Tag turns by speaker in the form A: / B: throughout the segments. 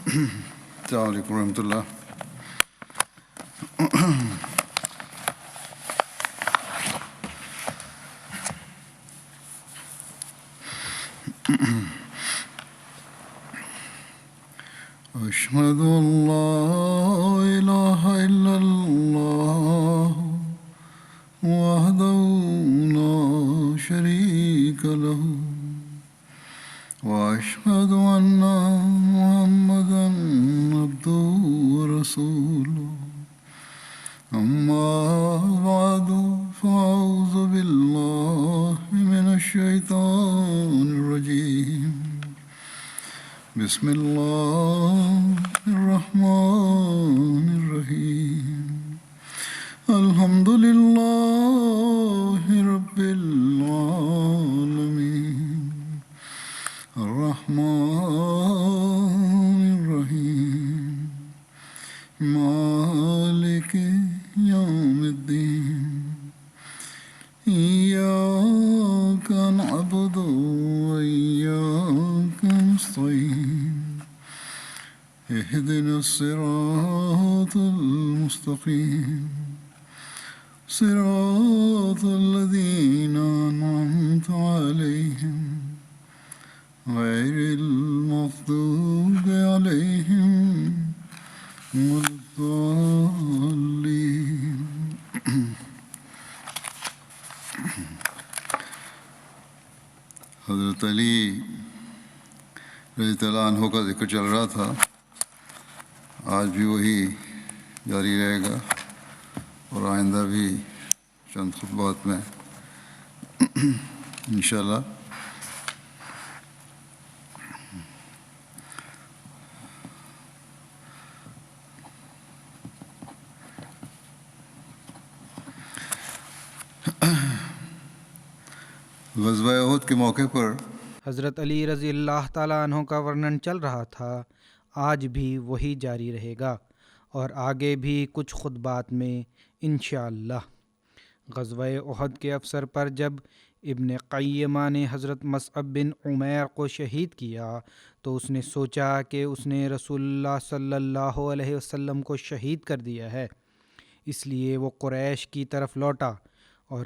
A: السلام علیکم ورحمۃ اللہ۔ أشهد أن لا إله إلا الله وحده لا شريك له وأشهد أن محمدا عبده ورسوله أما بعد فأعوذ بالله من الشيطان الرجيم بسم الله الرحمن الرحيم الحمد لله رب العالمين الرحمن الرحيم مالك يوم الدين إياك نعبد وإياك نستعين اهدنا الصراط المستقيم صراط الذين أنعمت عليهم غير المغضوب عليهم ولا الضالين۔ حضرت علی رضی اللہ عنہ کا ذکر چل رہا تھا، آج بھی وہی جاری رہے گا اور آئندہ بھی چند خطبات میں انشاءاللہ۔ غزوہ احد کے موقع پر
B: حضرت علی رضی اللہ تعالیٰ عنہ کا ورنن چل رہا تھا، آج بھی وہی جاری رہے گا اور آگے بھی کچھ خطبات میں انشاءاللہ۔ غزوہ احد کے افسر پر جب ابن قیمہ نے حضرت مصعب بن عمیر کو شہید کیا تو اس نے سوچا کہ اس نے رسول اللہ صلی اللہ علیہ وسلم کو شہید کر دیا ہے، اس لیے وہ قریش کی طرف لوٹا اور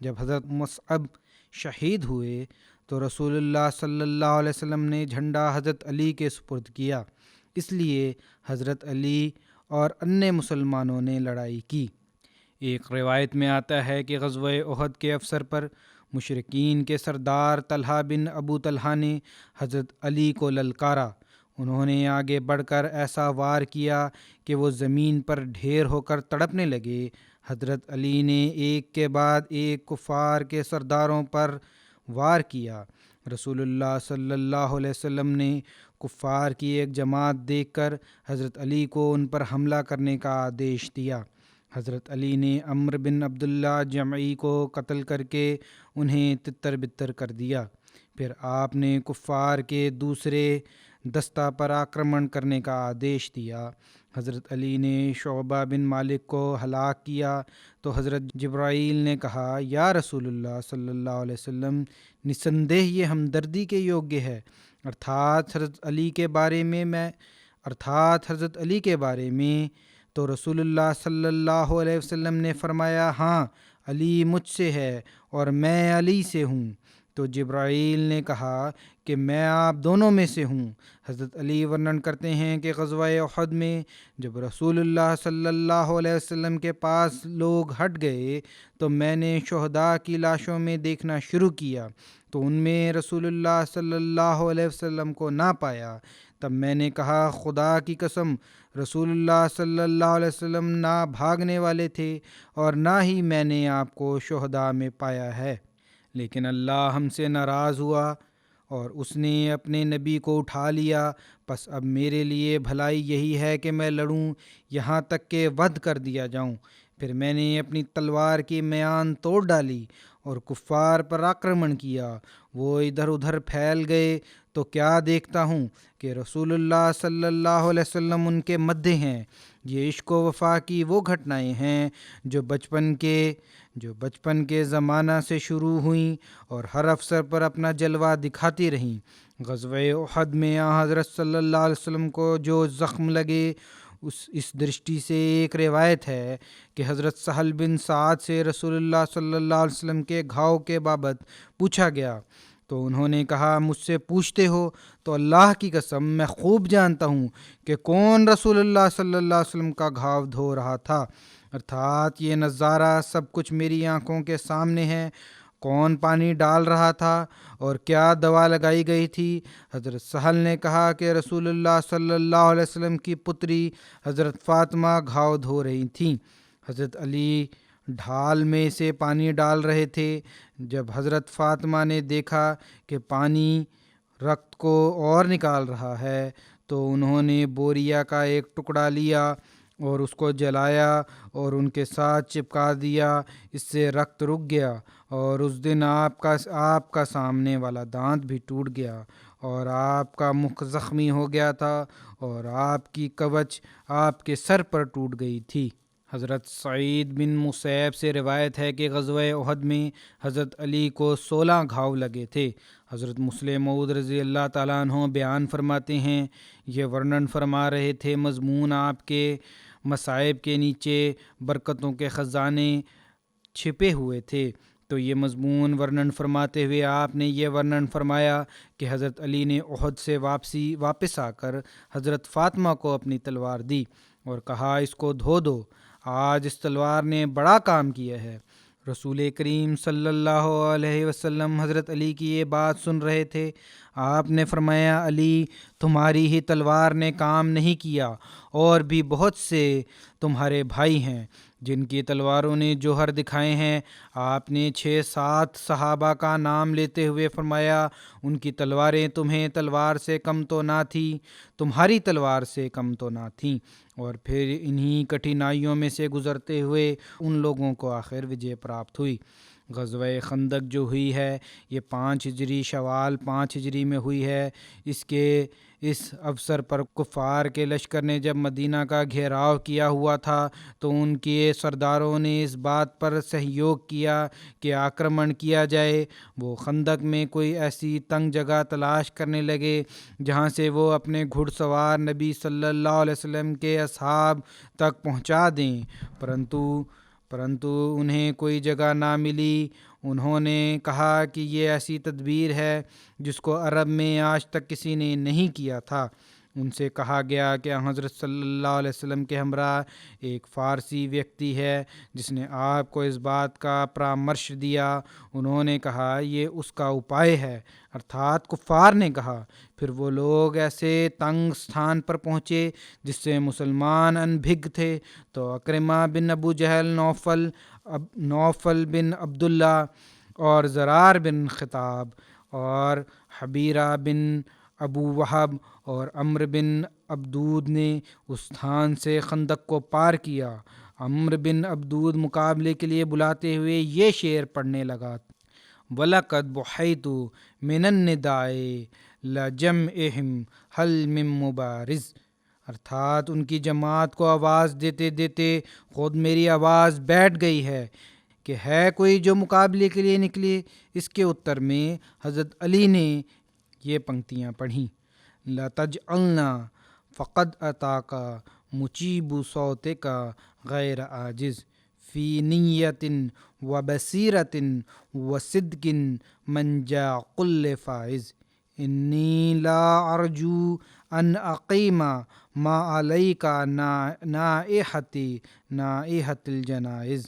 B: جب حضرت مصعب شہید ہوئے تو رسول اللہ صلی اللہ علیہ وسلم نے جھنڈا حضرت علی کے سپرد کیا، اس لیے حضرت علی اور انیہ مسلمانوں نے لڑائی کی۔ ایک روایت میں آتا ہے کہ غزوہ احد کے افسر پر مشرکین کے سردار طلحہ بن ابو طلحہ نے حضرت علی کو للکارا۔ انہوں نے آگے بڑھ کر ایسا وار کیا کہ وہ زمین پر ڈھیر ہو کر تڑپنے لگے۔ حضرت علی نے ایک کے بعد ایک کفار کے سرداروں پر وار کیا۔ رسول اللہ صلی اللہ علیہ وسلم نے کفار کی ایک جماعت دیکھ کر حضرت علی کو ان پر حملہ کرنے کا آدیش دیا۔ حضرت علی نے عمرو بن عبداللہ جمعی کو قتل کر کے انہیں تتر بتر کر دیا۔ پھر آپ نے کفار کے دوسرے دستہ پر آکرمن کرنے کا آدیش دیا۔ حضرت علی نے شعبہ بن مالک کو ہلاک کیا تو حضرت جبرائیل نے کہا، یا رسول اللہ صلی اللہ علیہ وسلم، نسندہ یہ ہمدردی کے یوگیہ ہے۔ ارتھات حضرت علی کے بارے میں تو رسول اللہ صلی اللہ علیہ وسلم نے فرمایا، ہاں علی مجھ سے ہے اور میں علی سے ہوں۔ تو جبرائیل نے کہا کہ میں آپ دونوں میں سے ہوں۔ حضرت علی ورنن کرتے ہیں کہ غزوہ احد میں جب رسول اللہ صلی اللہ علیہ وسلم کے پاس لوگ ہٹ گئے تو میں نے شہداء کی لاشوں میں دیکھنا شروع کیا تو ان میں رسول اللہ صلی اللہ علیہ وسلم کو نہ پایا۔ تب میں نے کہا، خدا کی قسم رسول اللہ صلی اللہ علیہ وسلم نہ بھاگنے والے تھے اور نہ ہی میں نے آپ کو شہداء میں پایا ہے، لیکن اللہ ہم سے ناراض ہوا اور اس نے اپنے نبی کو اٹھا لیا۔ پس اب میرے لیے بھلائی یہی ہے کہ میں لڑوں یہاں تک کہ وَدھ کر دیا جاؤں۔ پھر میں نے اپنی تلوار کی میان توڑ ڈالی اور کفار پر آکرمن کیا، وہ ادھر ادھر پھیل گئے تو کیا دیکھتا ہوں کہ رسول اللہ صلی اللہ علیہ وسلم ان کے مدھے ہیں۔ یہ عشق و وفا کی وہ گھٹنائیں ہیں جو بچپن کے زمانہ سے شروع ہوئیں اور ہر افسر پر اپنا جلوہ دکھاتی رہیں۔ غزوہ احد میں حضرت صلی اللہ علیہ وسلم کو جو زخم لگے، اس درشٹی سے ایک روایت ہے کہ حضرت سہل بن سعد سے رسول اللہ صلی اللہ علیہ وسلم کے گھاؤ کے بابت پوچھا گیا تو انہوں نے کہا، مجھ سے پوچھتے ہو تو اللہ کی قسم میں خوب جانتا ہوں کہ کون رسول اللہ صلی اللہ علیہ وسلم کا گھاؤ دھو رہا تھا، ارتھات یہ نظارہ سب کچھ میری آنکھوں کے سامنے ہے۔ کون پانی ڈال رہا تھا اور کیا دوا لگائی گئی تھی؟ حضرت سہل نے کہا کہ رسول اللہ صلی اللہ علیہ وسلم کی پتری حضرت فاطمہ گھاؤ دھو رہی تھیں۔ حضرت علی ڈھال میں سے پانی ڈال رہے تھے۔ جب حضرت فاطمہ نے دیکھا کہ پانی رقت کو اور نکال رہا ہے تو انہوں نے بوریا کا ایک ٹکڑا لیا اور اس کو جلایا اور ان کے ساتھ چپکا دیا، اس سے رقت رک گیا، اور اس دن آپ کا سامنے والا دانت بھی ٹوٹ گیا اور آپ کا مکھ زخمی ہو گیا تھا اور آپ کی کوچ آپ کے سر پر ٹوٹ گئی تھی۔ حضرت سعید بن مسیب سے روایت ہے کہ غزوہ احد میں حضرت علی کو 16 گھاؤ لگے تھے۔ حضرت مسلم موعود رضی اللہ تعالیٰ عنہ بیان فرماتے ہیں، یہ ورنن فرما رہے تھے، مضمون آپ کے مصائب کے نیچے برکتوں کے خزانے چھپے ہوئے تھے۔ تو یہ مضمون ورنن فرماتے ہوئے آپ نے یہ ورنن فرمایا کہ حضرت علی نے احد سے واپس آ کر حضرت فاطمہ کو اپنی تلوار دی اور کہا، اس کو دھو دو، آج اس تلوار نے بڑا کام کیا ہے۔ رسول کریم صلی اللہ علیہ وسلم حضرت علی کی یہ بات سن رہے تھے۔ آپ نے فرمایا، علی، تمہاری ہی تلوار نے کام نہیں کیا، اور بھی بہت سے تمہارے بھائی ہیں جن کی تلواروں نے جوہر دکھائے ہیں۔ آپ نے 6-7 صحابہ کا نام لیتے ہوئے فرمایا، ان کی تلواریں تمہیں تلوار سے کم تو نہ تھیں، تمہاری تلوار سے کم تو نہ تھیں، اور پھر انہی کٹھنائیوں میں سے گزرتے ہوئے ان لوگوں کو آخر وجے پراپت ہوئی۔ غزوہ خندق جو ہوئی ہے یہ 5 ہجری شوال 5 ہجری میں ہوئی ہے۔ اس اوسر پر کفار کے لشکر نے جب مدینہ کا گھیراؤ کیا ہوا تھا تو ان کے سرداروں نے اس بات پر سہیوگ کیا کہ آکرمن کیا جائے۔ وہ خندق میں کوئی ایسی تنگ جگہ تلاش کرنے لگے جہاں سے وہ اپنے گھڑ سوار نبی صلی اللہ علیہ وسلم کے اصحاب تک پہنچا دیں، پرنتو انہیں کوئی جگہ نہ ملی۔ انہوں نے کہا کہ یہ ایسی تدبیر ہے جس کو عرب میں آج تک کسی نے نہیں کیا تھا۔ ان سے کہا گیا کہ حضرت صلی اللہ علیہ وسلم کے ہمراہ ایک فارسی ویکتی ہے جس نے آپ کو اس بات کا پرامرش دیا۔ انہوں نے کہا، یہ اس کا اپائے ہے، ارتھات کفار نے کہا۔ پھر وہ لوگ ایسے تنگ ستھان پر پہنچے جس سے مسلمان انبھگ تھے، تو اکرمہ بن ابو جہل، نوفل بن عبداللہ اور زرار بن خطاب اور حبیرہ بن ابو وہب اور عمرو بن عبدود نے اس ستھان سے خندق کو پار کیا۔ عمرو بن عبدود مقابلے کے لیے بلاتے ہوئے یہ شعر پڑھنے لگا، وَلَقَدْ بُحِيتُ مِنَ النِّدَاءِ لَجَمْعِهِمْ هَلْ مِن مُبَارِزٍ، ارتھات ان کی جماعت کو آواز دیتے دیتے خود میری آواز بیٹھ گئی ہے کہ ہے کوئی جو مقابلے کے لیے نکلے۔ اس کے اتر میں حضرت علی نے یہ پنکتیاں پڑھیں، لَتَجْعَلْنَا فَقَدْ أَتَاكَ مُجِيبُ صَوْتِكَ غَيْرَ عَاجِزٍ فِي نِيَّةٍ وَبَصِيرَةٍ وَصِدْقٍ مَنْجَا كُلِّ فَائِزٍ إِنِّي لَا أَرْجُو أَنْ أَقِيمَ مَا عَلَيْكَ نَائِحَةِ الْجَنَائِزِ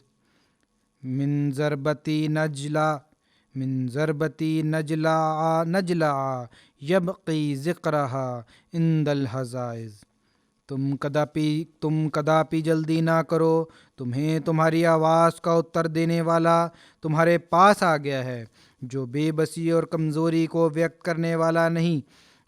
B: من ضربتی نجلع یبقی ذکرہا عند الحزائز۔ تم کداپی جلدی نہ کرو، تمہیں تمہاری آواز کا اتر دینے والا تمہارے پاس آ گیا ہے، جو بے بسی اور کمزوری کو ویکت کرنے والا نہیں،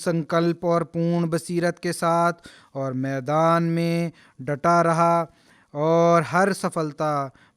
B: سنکلپ اور پورن بصیرت کے ساتھ اور میدان میں ڈٹا رہا اور ہر سفلتا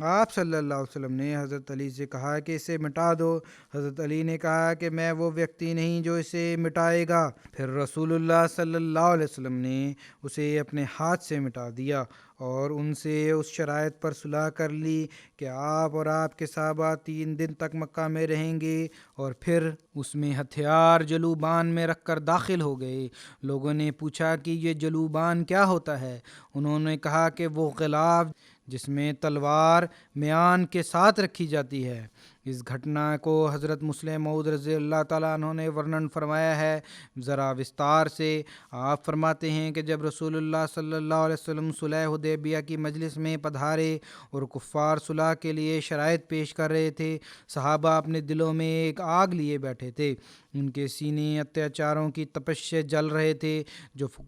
B: آپ صلی اللہ علیہ وسلم نے حضرت علی سے کہا کہ اسے مٹا دو۔ حضرت علی نے کہا کہ میں وہ ویکتی نہیں جو اسے مٹائے گا۔ پھر رسول اللہ صلی اللہ علیہ وسلم نے اسے اپنے ہاتھ سے مٹا دیا اور ان سے اس شرائط پر صلح کر لی کہ آپ اور آپ کے صحابہ 3 دن تک مکہ میں رہیں گے، اور پھر اس میں ہتھیار جلوبان میں رکھ کر داخل ہو گئے۔ لوگوں نے پوچھا کہ یہ جلوبان کیا ہوتا ہے؟ انہوں نے کہا کہ وہ غلاف جس میں تلوار میان کے ساتھ رکھی جاتی ہے۔ اس گھٹنا کو حضرت مسلم موعود رضی اللہ تعالیٰ عنہ نے ورنن فرمایا ہے ذرا وستار سے۔ آپ فرماتے ہیں کہ جب رسول اللہ صلی اللہ علیہ وسلم صلح حدیبیہ کی مجلس میں پدھارے اور کفار صلح کے لیے شرائط پیش کر رہے تھے، صحابہ اپنے دلوں میں ایک آگ لیے بیٹھے تھے۔ ان کے سینے اتیاچاروں کی تپش سے جل رہے تھے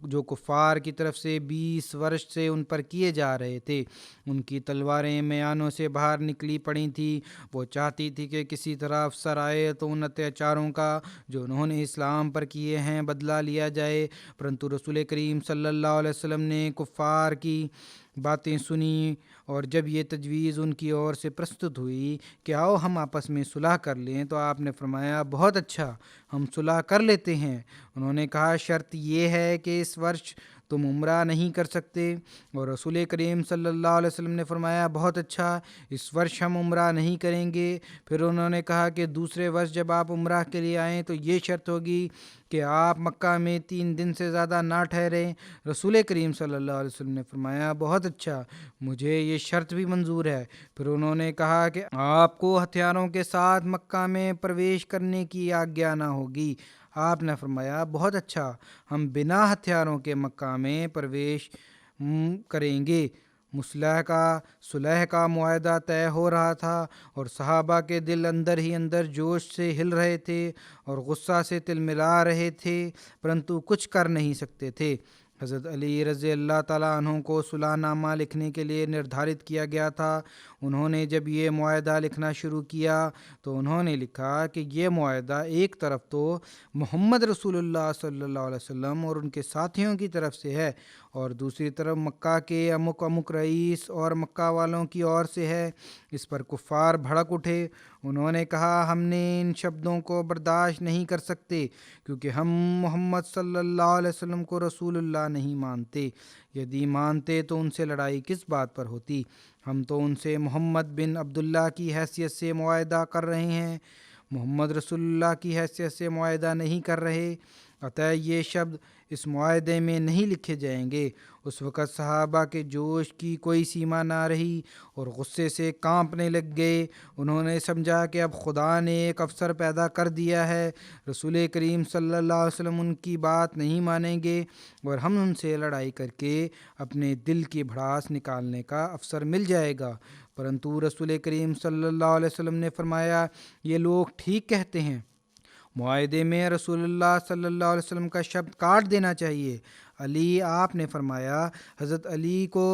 B: جو کفار کی طرف سے 20 ورش سے ان پر کیے جا رہے تھے۔ ان کی تلواریں میانوں سے باہر نکلی پڑی تھیں۔ وہ چاہتی تھی کہ کسی طرح افسر آئے تو ان اتیاچاروں کا جو انہوں نے اسلام پر کیے ہیں بدلہ لیا جائے، پرنتو رسول کریم صلی اللہ علیہ وسلم نے کفار کی باتیں سنی، اور جب یہ تجویز ان کی اور سے پرستت ہوئی کہ آؤ ہم آپس میں صلح کر لیں، تو آپ نے فرمایا بہت اچھا، ہم صلح کر لیتے ہیں۔ انہوں نے کہا شرط یہ ہے کہ اس ورش تم عمرہ نہیں کر سکتے، اور رسول کریم صلی اللہ علیہ وسلم نے فرمایا بہت اچھا، اس ورش ہم عمرہ نہیں کریں گے۔ پھر انہوں نے کہا کہ دوسرے ورش جب آپ عمرہ کے لیے آئیں تو یہ شرط ہوگی کہ آپ مکہ میں 3 دن سے زیادہ نہ ٹھہریں۔ رسول کریم صلی اللہ علیہ وسلم نے فرمایا بہت اچھا، مجھے یہ شرط بھی منظور ہے۔ پھر انہوں نے کہا کہ آپ کو ہتھیاروں کے ساتھ مکہ میں پرویش کرنے کی آگیا نہ ہوگی۔ آپ نے فرمایا بہت اچھا، ہم بنا ہتھیاروں کے مکہ میں پرویش کریں گے۔ صلح کا معاہدہ طے ہو رہا تھا، اور صحابہ کے دل اندر ہی اندر جوش سے ہل رہے تھے اور غصہ سے تلملا رہے تھے، پرنتو کچھ کر نہیں سکتے تھے۔ حضرت علی رضی اللہ تعالیٰ عنہ کو صلح نامہ لکھنے کے لیے نردھارت کیا گیا تھا۔ انہوں نے جب یہ معاہدہ لکھنا شروع کیا تو انہوں نے لکھا کہ یہ معاہدہ ایک طرف تو محمد رسول اللہ صلی اللہ علیہ وسلم اور ان کے ساتھیوں کی طرف سے ہے، اور دوسری طرف مکہ کے امک امک رئیس اور مکہ والوں کی اور سے ہے۔ اس پر کفار بھڑک اٹھے۔ انہوں نے کہا ہم نے ان شبدوں کو برداشت نہیں کر سکتے، کیونکہ ہم محمد صلی اللہ علیہ وسلم کو رسول اللہ نہیں مانتے۔ یدی مانتے تو ان سے لڑائی کس بات پر ہوتی؟ ہم تو ان سے محمد بن عبداللہ کی حیثیت سے معاہدہ کر رہے ہیں، محمد رسول اللہ کی حیثیت سے معاہدہ نہیں کر رہے، اطاع یہ شبد اس معاہدے میں نہیں لکھے جائیں گے۔ اس وقت صحابہ کے جوش کی کوئی سیما نہ رہی اور غصے سے کانپنے لگ گئے۔ انہوں نے سمجھا کہ اب خدا نے ایک افسر پیدا کر دیا ہے، رسول کریم صلی اللہ علیہ وسلم ان کی بات نہیں مانیں گے اور ہم ان سے لڑائی کر کے اپنے دل کی بھڑاس نکالنے کا افسر مل جائے گا۔ پرنتو رسول کریم صلی اللہ علیہ وسلم نے فرمایا یہ لوگ ٹھیک کہتے ہیں، معاہدے میں رسول اللہ صلی اللہ علیہ وسلم کا شبد کاٹ دینا چاہیے۔ علی، آپ نے فرمایا حضرت علی کو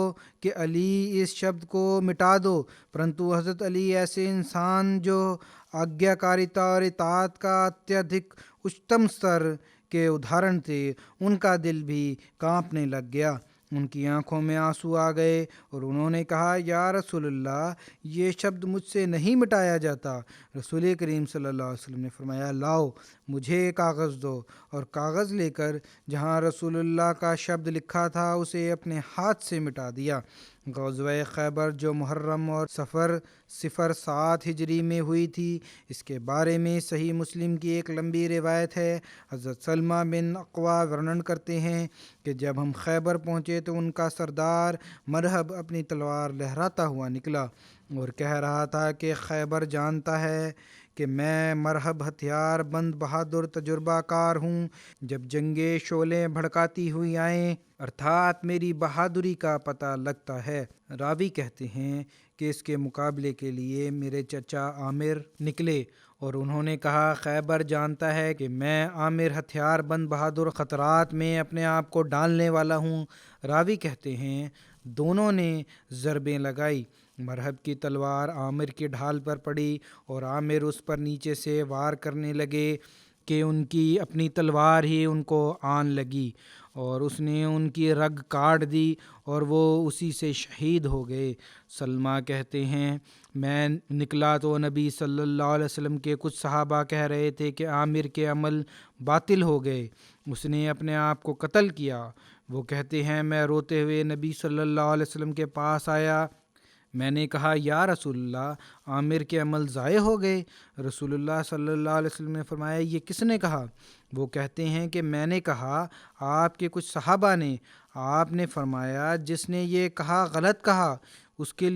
B: کہ علی اس شبد کو مٹا دو، پرنتو حضرت علی ایسے انسان جو آگیا کاریتا اور اطاعت کا اتیادھک اچتم استر کے ادھارن تھے، ان کا دل بھی کانپنے لگ گیا۔ ان کی آنکھوں میں آنسو آ گئے اور انہوں نے کہا یا رسول اللہ، یہ شبد مجھ سے نہیں مٹایا جاتا۔ رسول کریم صلی اللہ علیہ وسلم نے فرمایا لاؤ، مجھے کاغذ دو، اور کاغذ لے کر جہاں رسول اللہ کا شبد لکھا تھا اسے اپنے ہاتھ سے مٹا دیا۔ غزوہ خیبر جو محرم اور صفر 07 ہجری میں ہوئی تھی، اس کے بارے میں صحیح مسلم کی ایک لمبی روایت ہے۔ حضرت سلمہ بن اقوا ورنن کرتے ہیں کہ جب ہم خیبر پہنچے تو ان کا سردار مرحب اپنی تلوار لہراتا ہوا نکلا اور کہہ رہا تھا کہ خیبر جانتا ہے کہ میں مرحب ہتھیار بند بہادر تجربہ کار ہوں۔ جب جنگیں شعلیں بھڑکاتی ہوئی آئیں ارتھات میری بہادری کا پتہ لگتا ہے۔ راوی کہتے ہیں کہ اس کے مقابلے کے لیے میرے چچا عامر نکلے اور انہوں نے کہا خیبر جانتا ہے کہ میں عامر ہتھیار بند بہادر خطرات میں اپنے آپ کو ڈالنے والا ہوں۔ راوی کہتے ہیں دونوں نے ضربیں لگائی، مرحب کی تلوار عامر کی ڈھال پر پڑی اور عامر اس پر نیچے سے وار کرنے لگے کہ ان کی اپنی تلوار ہی ان کو آن لگی اور اس نے ان کی رگ کاٹ دی اور وہ اسی سے شہید ہو گئے۔ سلمہ کہتے ہیں میں نکلا تو نبی صلی اللہ علیہ وسلم کے کچھ صحابہ کہہ رہے تھے کہ عامر کے عمل باطل ہو گئے، اس نے اپنے آپ کو قتل کیا۔ وہ کہتے ہیں میں روتے ہوئے نبی صلی اللہ علیہ وسلم کے پاس آیا، میں نے کہا یا رسول اللہ عامر کے عمل ضائع ہو گئے۔ رسول اللہ صلی اللہ علیہ وسلم نے فرمایا یہ کس نے کہا؟ وہ کہتے ہیں کہ میں نے کہا، آپ کے کچھ صحابہ نے۔ آپ نے فرمایا جس نے یہ کہا غلط کہا، اس کے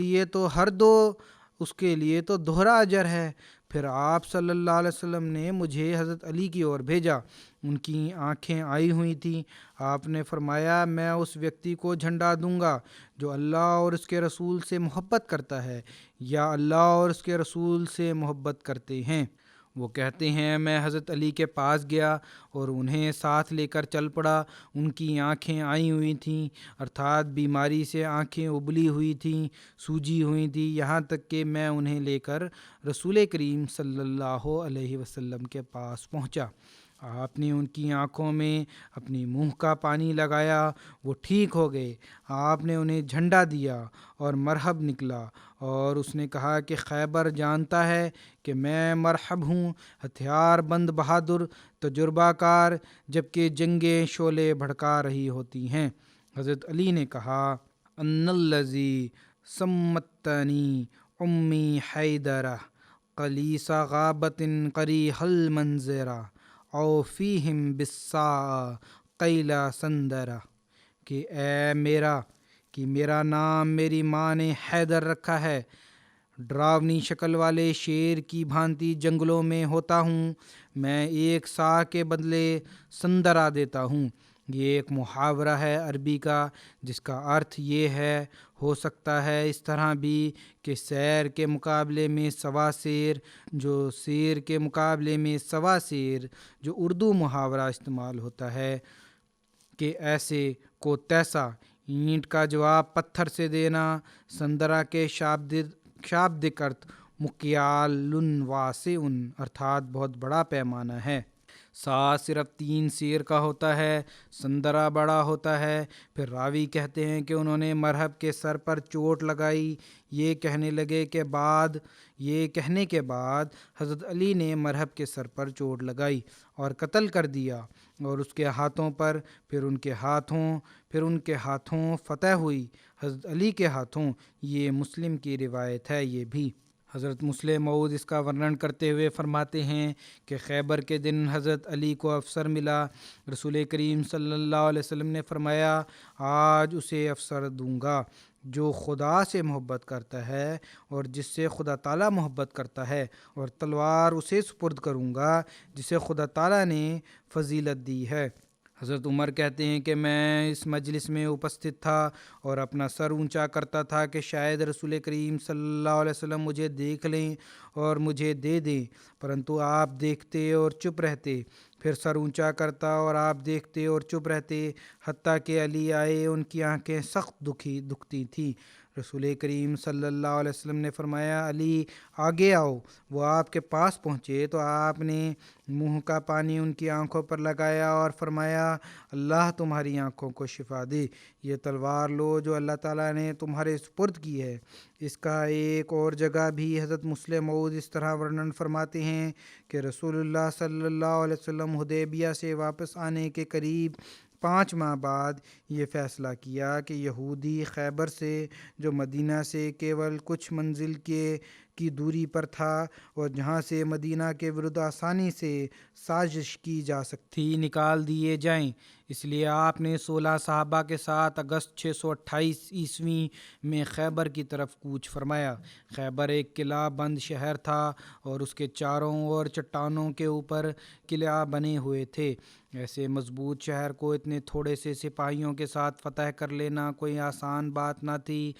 B: لیے تو دوہرا اجر ہے۔ پھر آپ صلی اللہ علیہ وسلم نے مجھے حضرت علی کی اور بھیجا، ان کی آنکھیں آئی ہوئی تھیں۔ آپ نے فرمایا میں اس ویکتی کو جھنڈا دوں گا جو اللہ اور اس کے رسول سے محبت کرتا ہے یا اللہ اور اس کے رسول سے محبت کرتے ہیں۔ وہ کہتے ہیں میں حضرت علی کے پاس گیا اور انہیں ساتھ لے کر چل پڑا۔ ان کی آنکھیں آئی ہوئی تھیں، ارتھات بیماری سے آنکھیں ابلی ہوئی تھیں، سوجی ہوئی تھیں، یہاں تک کہ میں انہیں لے کر رسول کریم صلی اللہ علیہ وسلم کے پاس پہنچا۔ آپ نے ان کی آنکھوں میں اپنی منہ کا پانی لگایا، وہ ٹھیک ہو گئے۔ آپ نے انہیں جھنڈا دیا اور مرحب نکلا، اور اس نے کہا کہ خیبر جانتا ہے کہ میں مرحب ہوں، ہتھیار بند بہادر، تجربہ کار، جبکہ جنگیں شعلے بھڑکا رہی ہوتی ہیں۔ حضرت علی نے کہا ان الذی سمتنی امی حیدرہ قلیص غابت قریح المنظرہ او فیہم بالساء قیل سندرہ، کہ میرا نام میری ماں نے حیدر رکھا ہے، ڈراؤنی شکل والے شیر کی بھانتی جنگلوں میں ہوتا ہوں، میں ایک سا کے بدلے سندرہ دیتا ہوں۔ یہ ایک محاورہ ہے عربی کا جس کا ارتھ یہ ہے، ہو سکتا ہے اس طرح بھی کہ سیر کے مقابلے میں سوا سیر، جو سیر کے مقابلے میں سوا سیر، جو اردو محاورہ استعمال ہوتا ہے کہ ایسے کو تیسا، اینٹ کا جواب پتھر سے دینا، سندرہ کے شابدک ارتھ مکیال واسع، ارتھات بہت بڑا پیمانہ ہے۔ سا صرف 3 سیر کا ہوتا ہے، سندرہ بڑا ہوتا ہے۔ پھر راوی کہتے ہیں کہ انہوں نے مرحب کے سر پر چوٹ لگائی، یہ کہنے کے بعد حضرت علی نے مرحب کے سر پر چوٹ لگائی اور قتل کر دیا، اور اس کے ہاتھوں پر، پھر ان کے ہاتھوں فتح ہوئی، حضرت علی کے ہاتھوں۔ یہ مسلم کی روایت ہے۔ یہ بھی حضرت مسلم موعود اس کا ورنن کرتے ہوئے فرماتے ہیں کہ خیبر کے دن حضرت علی کو افسر ملا۔ رسول کریم صلی اللہ علیہ وسلم نے فرمایا آج اسے افسر دوں گا جو خدا سے محبت کرتا ہے اور جس سے خدا تعالیٰ محبت کرتا ہے، اور تلوار اسے سپرد کروں گا جسے خدا تعالیٰ نے فضیلت دی ہے۔ حضرت عمر کہتے ہیں کہ میں اس مجلس میں اپستھت تھا اور اپنا سر اونچا کرتا تھا کہ شاید رسول کریم صلی اللہ علیہ وسلم مجھے دیکھ لیں اور مجھے دے دیں، پرنتو آپ دیکھتے اور چپ رہتے۔ پھر سر اونچا کرتا اور آپ دیکھتے اور چپ رہتے، حتیٰ کہ علی آئے، ان کی آنکھیں سخت دکھتی تھیں۔ رسول کریم صلی اللہ علیہ وسلم نے فرمایا علی آگے آؤ۔ وہ آپ کے پاس پہنچے تو آپ نے منہ کا پانی ان کی آنکھوں پر لگایا اور فرمایا اللہ تمہاری آنکھوں کو شفا دے، یہ تلوار لو جو اللہ تعالیٰ نے تمہارے سپرد کی ہے۔ اس کا ایک اور جگہ بھی حضرت مسلم موعود اس طرح ورنن فرماتے ہیں کہ رسول اللہ صلی اللہ علیہ وسلم حدیبیہ سے واپس آنے کے قریب 5 ماہ بعد یہ فیصلہ کیا کہ یہودی خیبر سے، جو مدینہ سے کیول کچھ منزل کی دوری پر تھا اور جہاں سے مدینہ کے ورد آسانی سے سازش کی جا سکتی، نکال دیے جائیں۔ اس لیے آپ نے 16 صحابہ کے ساتھ اگست 628 عیسوی میں خیبر کی طرف کوچ فرمایا۔ خیبر ایک قلعہ بند شہر تھا اور اس کے چاروں اور چٹانوں کے اوپر قلعہ بنے ہوئے تھے۔ ایسے مضبوط شہر کو اتنے تھوڑے سے سپاہیوں کے ساتھ فتح کر لینا کوئی آسان بات نہ تھی۔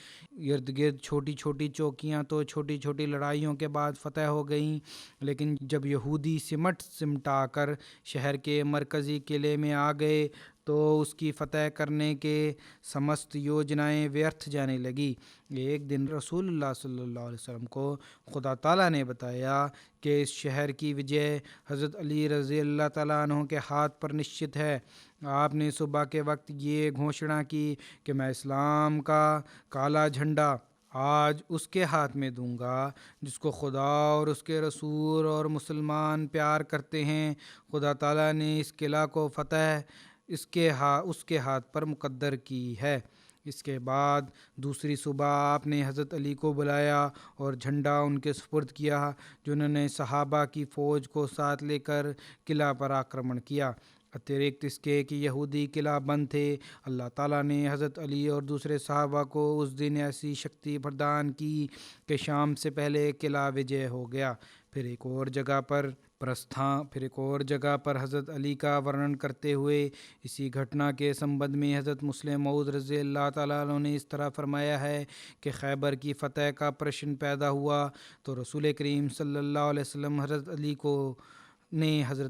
B: ارد گرد چھوٹی چھوٹی چوکیاں تو چھوٹی چھوٹی چھوٹی لڑائیوں کے بعد فتح ہو گئیں، لیکن جب یہودی سمٹا کر شہر کے مرکزی قلعے میں آ گئے تو اس کی فتح کرنے کے سمست یوجنائیں ویرتھ جانے لگی۔ ایک دن رسول اللہ صلی اللہ علیہ وسلم کو خدا تعالیٰ نے بتایا کہ اس شہر کی وجہ حضرت علی رضی اللہ تعالیٰ عنہ کے ہاتھ پر نشچت ہے۔ آپ نے صبح کے وقت یہ گھوشنا کی کہ میں اسلام کا کالا جھنڈا آج اس کے ہاتھ میں دوں گا جس کو خدا اور اس کے رسول اور مسلمان پیار کرتے ہیں۔ خدا تعالیٰ نے اس قلعہ کو فتح اس کے ہاتھ پر مقدر کی ہے۔ اس کے بعد دوسری صبح آپ نے حضرت علی کو بلایا اور جھنڈا ان کے سپرد کیا، جنہوں نے صحابہ کی فوج کو ساتھ لے کر قلعہ پر آکرمن کیا۔ اتریکت اس کے کہ یہودی قلعہ بند تھے، اللہ تعالیٰ نے حضرت علی اور دوسرے صحابہ کو اس دن ایسی شکتی پردان کی کہ شام سے پہلے قلعہ وجے ہو گیا۔ پھر ایک اور جگہ پر حضرت علی کا ورنن کرتے ہوئے اسی گھٹنا کے سمبندھ میں حضرت مسلم موعود رضی اللہ تعالیٰ عنہ نے اس طرح فرمایا ہے کہ خیبر کی فتح کا پرشن پیدا ہوا تو رسول کریم صلی اللہ علیہ وسلم حضرت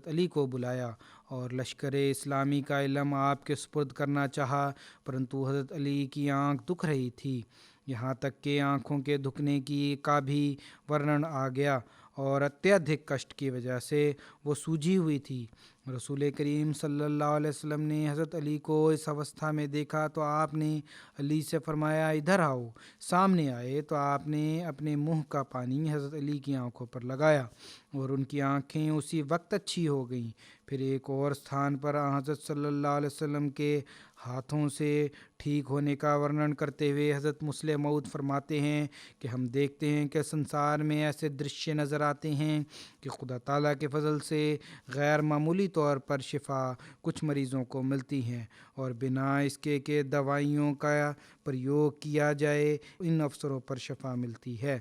B: علی کو بلایا اور لشکر اسلامی کا علم آپ کے سپرد کرنا چاہا، پرنتو حضرت علی کی آنکھ دکھ رہی تھی، یہاں تک کہ آنکھوں کے دکھنے کا بھی ورنن آ گیا اور اتیادھک کشٹ کی وجہ سے وہ سوجی ہوئی تھی۔ رسول کریم صلی اللہ علیہ وسلم نے حضرت علی کو اس اوستھا میں دیکھا تو آپ نے علی سے فرمایا ادھر آؤ۔ سامنے آئے تو آپ نے اپنے منہ کا پانی حضرت علی کی آنکھوں پر لگایا اور ان کی آنکھیں اسی وقت اچھی ہو گئیں۔ پھر ایک اور ستھان پر حضرت صلی اللہ علیہ وسلم کے ہاتھوں سے ٹھیک ہونے کا ورنن کرتے ہوئے حضرت مسلم موعود فرماتے ہیں کہ ہم دیکھتے ہیں کہ سنسار میں ایسے درشیہ نظر آتے ہیں کہ خدا تعالیٰ کے فضل سے غیر معمولی طور پر شفا کچھ مریضوں کو ملتی ہیں، اور بنا اس کے کہ دوائیوں کا پریوگ کیا جائے ان افسروں پر شفا ملتی ہے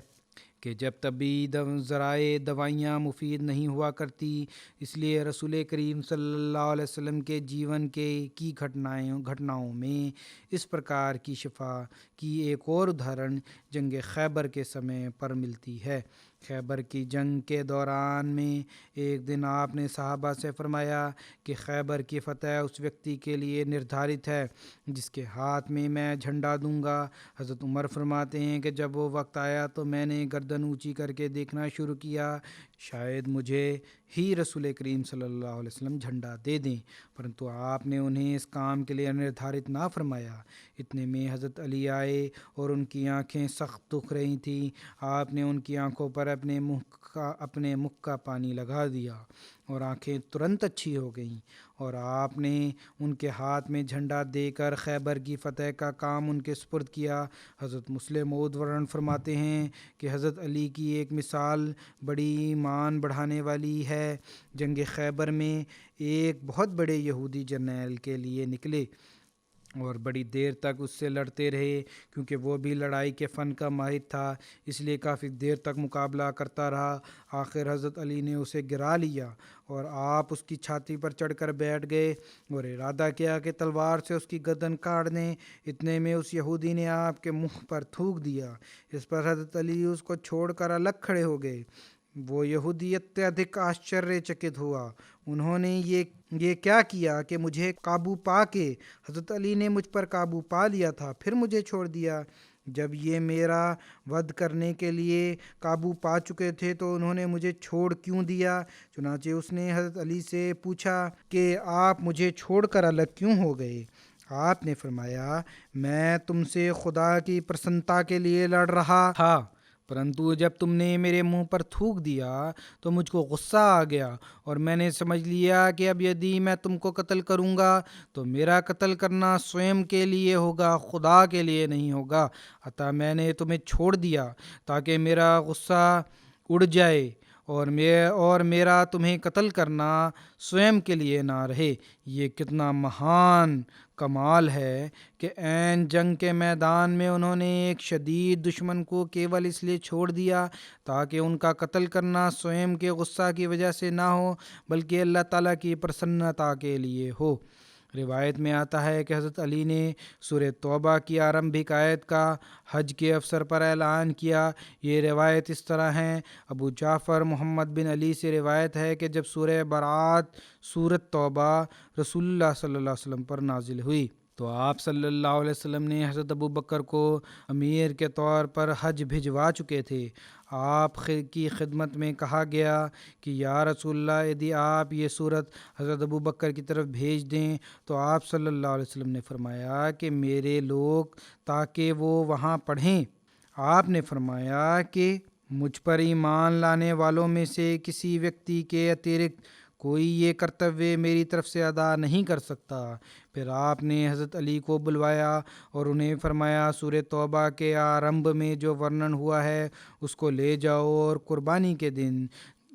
B: کہ جب طبی ذرائع دوائیاں مفید نہیں ہوا کرتی۔ اس لیے رسول کریم صلی اللہ علیہ وسلم کے جیون کی گھٹناؤں میں اس پرکار کی شفا کی ایک اور ادھارن جنگ خیبر کے سمے پر ملتی ہے۔ خیبر کی جنگ کے دوران میں ایک دن آپ نے صحابہ سے فرمایا کہ خیبر کی فتح اس ویکتی کے لیے نردھارت ہے جس کے ہاتھ میں میں جھنڈا دوں گا۔ حضرت عمر فرماتے ہیں کہ جب وہ وقت آیا تو میں نے گردن اونچی کر کے دیکھنا شروع کیا، شاید مجھے ہی رسول کریم صلی اللہ علیہ وسلم جھنڈا دے دیں، پرنتو آپ نے انہیں اس کام کے لیے نردھارت نہ فرمایا۔ اتنے میں حضرت علی آئے اور ان کی آنکھیں سخت دکھ رہی تھیں۔ آپ نے ان کی آنکھوں پر اپنے منہ کا پانی لگا دیا اور آنکھیں ترنت اچھی ہو گئیں، اور آپ نے ان کے ہاتھ میں جھنڈا دے کر خیبر کی فتح کا کام ان کے سپرد کیا۔ حضرت مسلم موعود ورنن فرماتے ہیں کہ حضرت علی کی ایک مثال بڑی ایمان بڑھانے والی ہے۔ جنگ خیبر میں ایک بہت بڑے یہودی جرنیل کے لیے نکلے اور بڑی دیر تک اس سے لڑتے رہے، کیونکہ وہ بھی لڑائی کے فن کا ماہر تھا، اس لیے کافی دیر تک مقابلہ کرتا رہا۔ آخر حضرت علی نے اسے گرا لیا اور آپ اس کی چھاتی پر چڑھ کر بیٹھ گئے اور ارادہ کیا کہ تلوار سے اس کی گردن کاٹ دیں۔ اتنے میں اس یہودی نے آپ کے منہ پر تھوک دیا۔ اس پر حضرت علی اس کو چھوڑ کر الگ کھڑے ہو گئے۔ وہ یہودی اتیادھک آشچریہ چکت ہوا، انہوں نے یہ کیا کیا کہ مجھے قابو پا کے حضرت علی نے مجھ پر قابو پا لیا تھا پھر مجھے چھوڑ دیا، جب یہ میرا وَدھ کرنے کے لیے قابو پا چکے تھے تو انہوں نے مجھے چھوڑ کیوں دیا؟ چنانچہ اس نے حضرت علی سے پوچھا کہ آپ مجھے چھوڑ کر الگ کیوں ہو گئے؟ آپ نے فرمایا میں تم سے خدا کی پرسنتا کے لیے لڑ رہا تھا، پرنتو جب تم نے میرے منہ پر تھوک دیا تو مجھ کو غصہ آ گیا اور میں نے سمجھ لیا کہ اب یدی میں تم کو قتل کروں گا تو میرا قتل کرنا سوئم کے لیے ہوگا، خدا کے لیے نہیں ہوگا، عطا میں نے تمہیں چھوڑ دیا تاکہ میرا غصہ اڑ جائے اور میرا تمہیں قتل کرنا سوئم کے لیے نہ رہے۔ یہ کتنا مہان کمال ہے کہ عین جنگ کے میدان میں انہوں نے ایک شدید دشمن کو کیول اس لیے چھوڑ دیا تاکہ ان کا قتل کرنا سوئم کے غصہ کی وجہ سے نہ ہو بلکہ اللہ تعالیٰ کی پرسنتا کے لیے ہو۔ روایت میں آتا ہے کہ حضرت علی نے سورہ توبہ کی آرمبھک آیت کا حج کے افسر پر اعلان کیا۔ یہ روایت اس طرح ہیں۔ ابو جعفر محمد بن علی سے روایت ہے کہ جب سورہ برات سورۃ توبہ رسول اللہ صلی اللہ علیہ وسلم پر نازل ہوئی تو آپ صلی اللہ علیہ وسلم نے حضرت ابو بکر کو امیر کے طور پر حج بھجوا چکے تھے۔ آپ کی خدمت میں کہا گیا کہ یا رسول اللہ، یدی آپ یہ صورت حضرت ابو بکر کی طرف بھیج دیں تو آپ صلی اللہ علیہ وسلم نے فرمایا کہ میرے لوگ تاکہ وہ وہاں پڑھیں۔ آپ نے فرمایا کہ مجھ پر ایمان لانے والوں میں سے کسی ویکتی کے اترکت کوئی یہ کرتویہ میری طرف سے ادا نہیں کر سکتا۔ پھر آپ نے حضرت علی کو بلوایا اور انہیں فرمایا سورہ توبہ کے آرمبھ میں جو ورنن ہوا ہے اس کو لے جاؤ، اور قربانی کے دن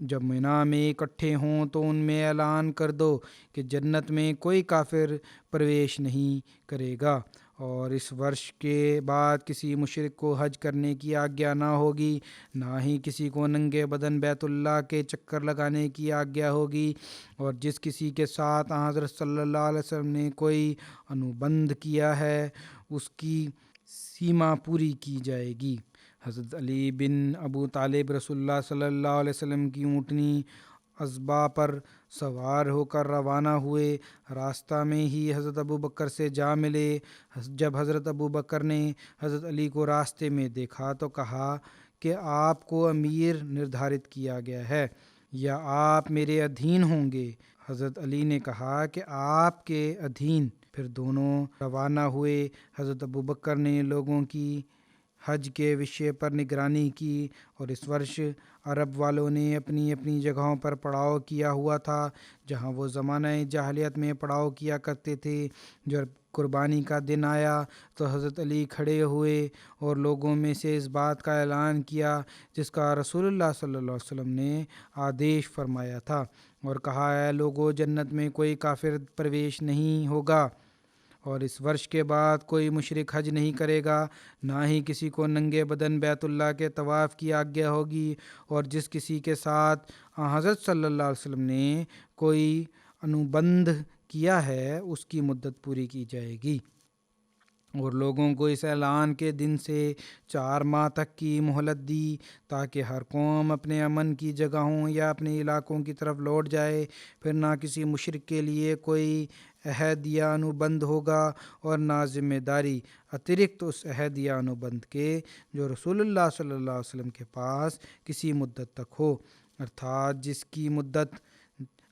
B: جب منا میں اکٹھے ہوں تو ان میں اعلان کر دو کہ جنت میں کوئی کافر پرویش نہیں کرے گا، اور اس ورش کے بعد کسی مشرک کو حج کرنے کی آگیا نہ ہوگی، نہ ہی کسی کو ننگے بدن بیت اللہ کے چکر لگانے کی آگیا ہوگی، اور جس کسی کے ساتھ حضرت صلی اللہ علیہ وسلم نے کوئی انوبندھ کیا ہے اس کی سیما پوری کی جائے گی۔ حضرت علی بن ابو طالب رسول اللہ صلی اللہ علیہ وسلم کی اونٹنی ازبا پر سوار ہو کر روانہ ہوئے۔ راستہ میں ہی حضرت ابو بکر سے جا ملے۔ جب حضرت ابو بکر نے حضرت علی کو راستے میں دیکھا تو کہا کہ آپ کو امیر نردھارت کیا گیا ہے یا آپ میرے ادھین ہوں گے؟ حضرت علی نے کہا کہ آپ کے ادھین۔ پھر دونوں روانہ ہوئے۔ حضرت ابو بکر نے لوگوں کی حج کے وشے پر نگرانی کی، اور اس ورش عرب والوں نے اپنی اپنی جگہوں پر پڑاؤ کیا ہوا تھا جہاں وہ زمانہ جاہلیت میں پڑاؤ کیا کرتے تھے۔ جب قربانی کا دن آیا تو حضرت علی کھڑے ہوئے اور لوگوں میں سے اس بات کا اعلان کیا جس کا رسول اللہ صلی اللہ علیہ وسلم نے آدیش فرمایا تھا، اور کہا اے لوگو، جنت میں کوئی کافر پرویش نہیں ہوگا، اور اس ورش کے بعد کوئی مشرک حج نہیں کرے گا، نہ ہی کسی کو ننگے بدن بیت اللہ کے طواف کی آگیا ہوگی، اور جس کسی کے ساتھ حضرت صلی اللہ علیہ وسلم نے کوئی انوبندھ کیا ہے اس کی مدت پوری کی جائے گی۔ اور لوگوں کو اس اعلان کے دن سے 4 ماہ تک کی مہلت دی تاکہ ہر قوم اپنے امن کی جگہوں یا اپنے علاقوں کی طرف لوٹ جائے۔ پھر نہ کسی مشرک کے لیے کوئی عہد یا انوبندھ ہوگا، اور نہ ذمہ داری اترکت اس عہد یا انوبندھ کے جو رسول اللہ صلی اللہ علیہ وسلم کے پاس کسی مدت تک ہو، ارتھات جس کی مدت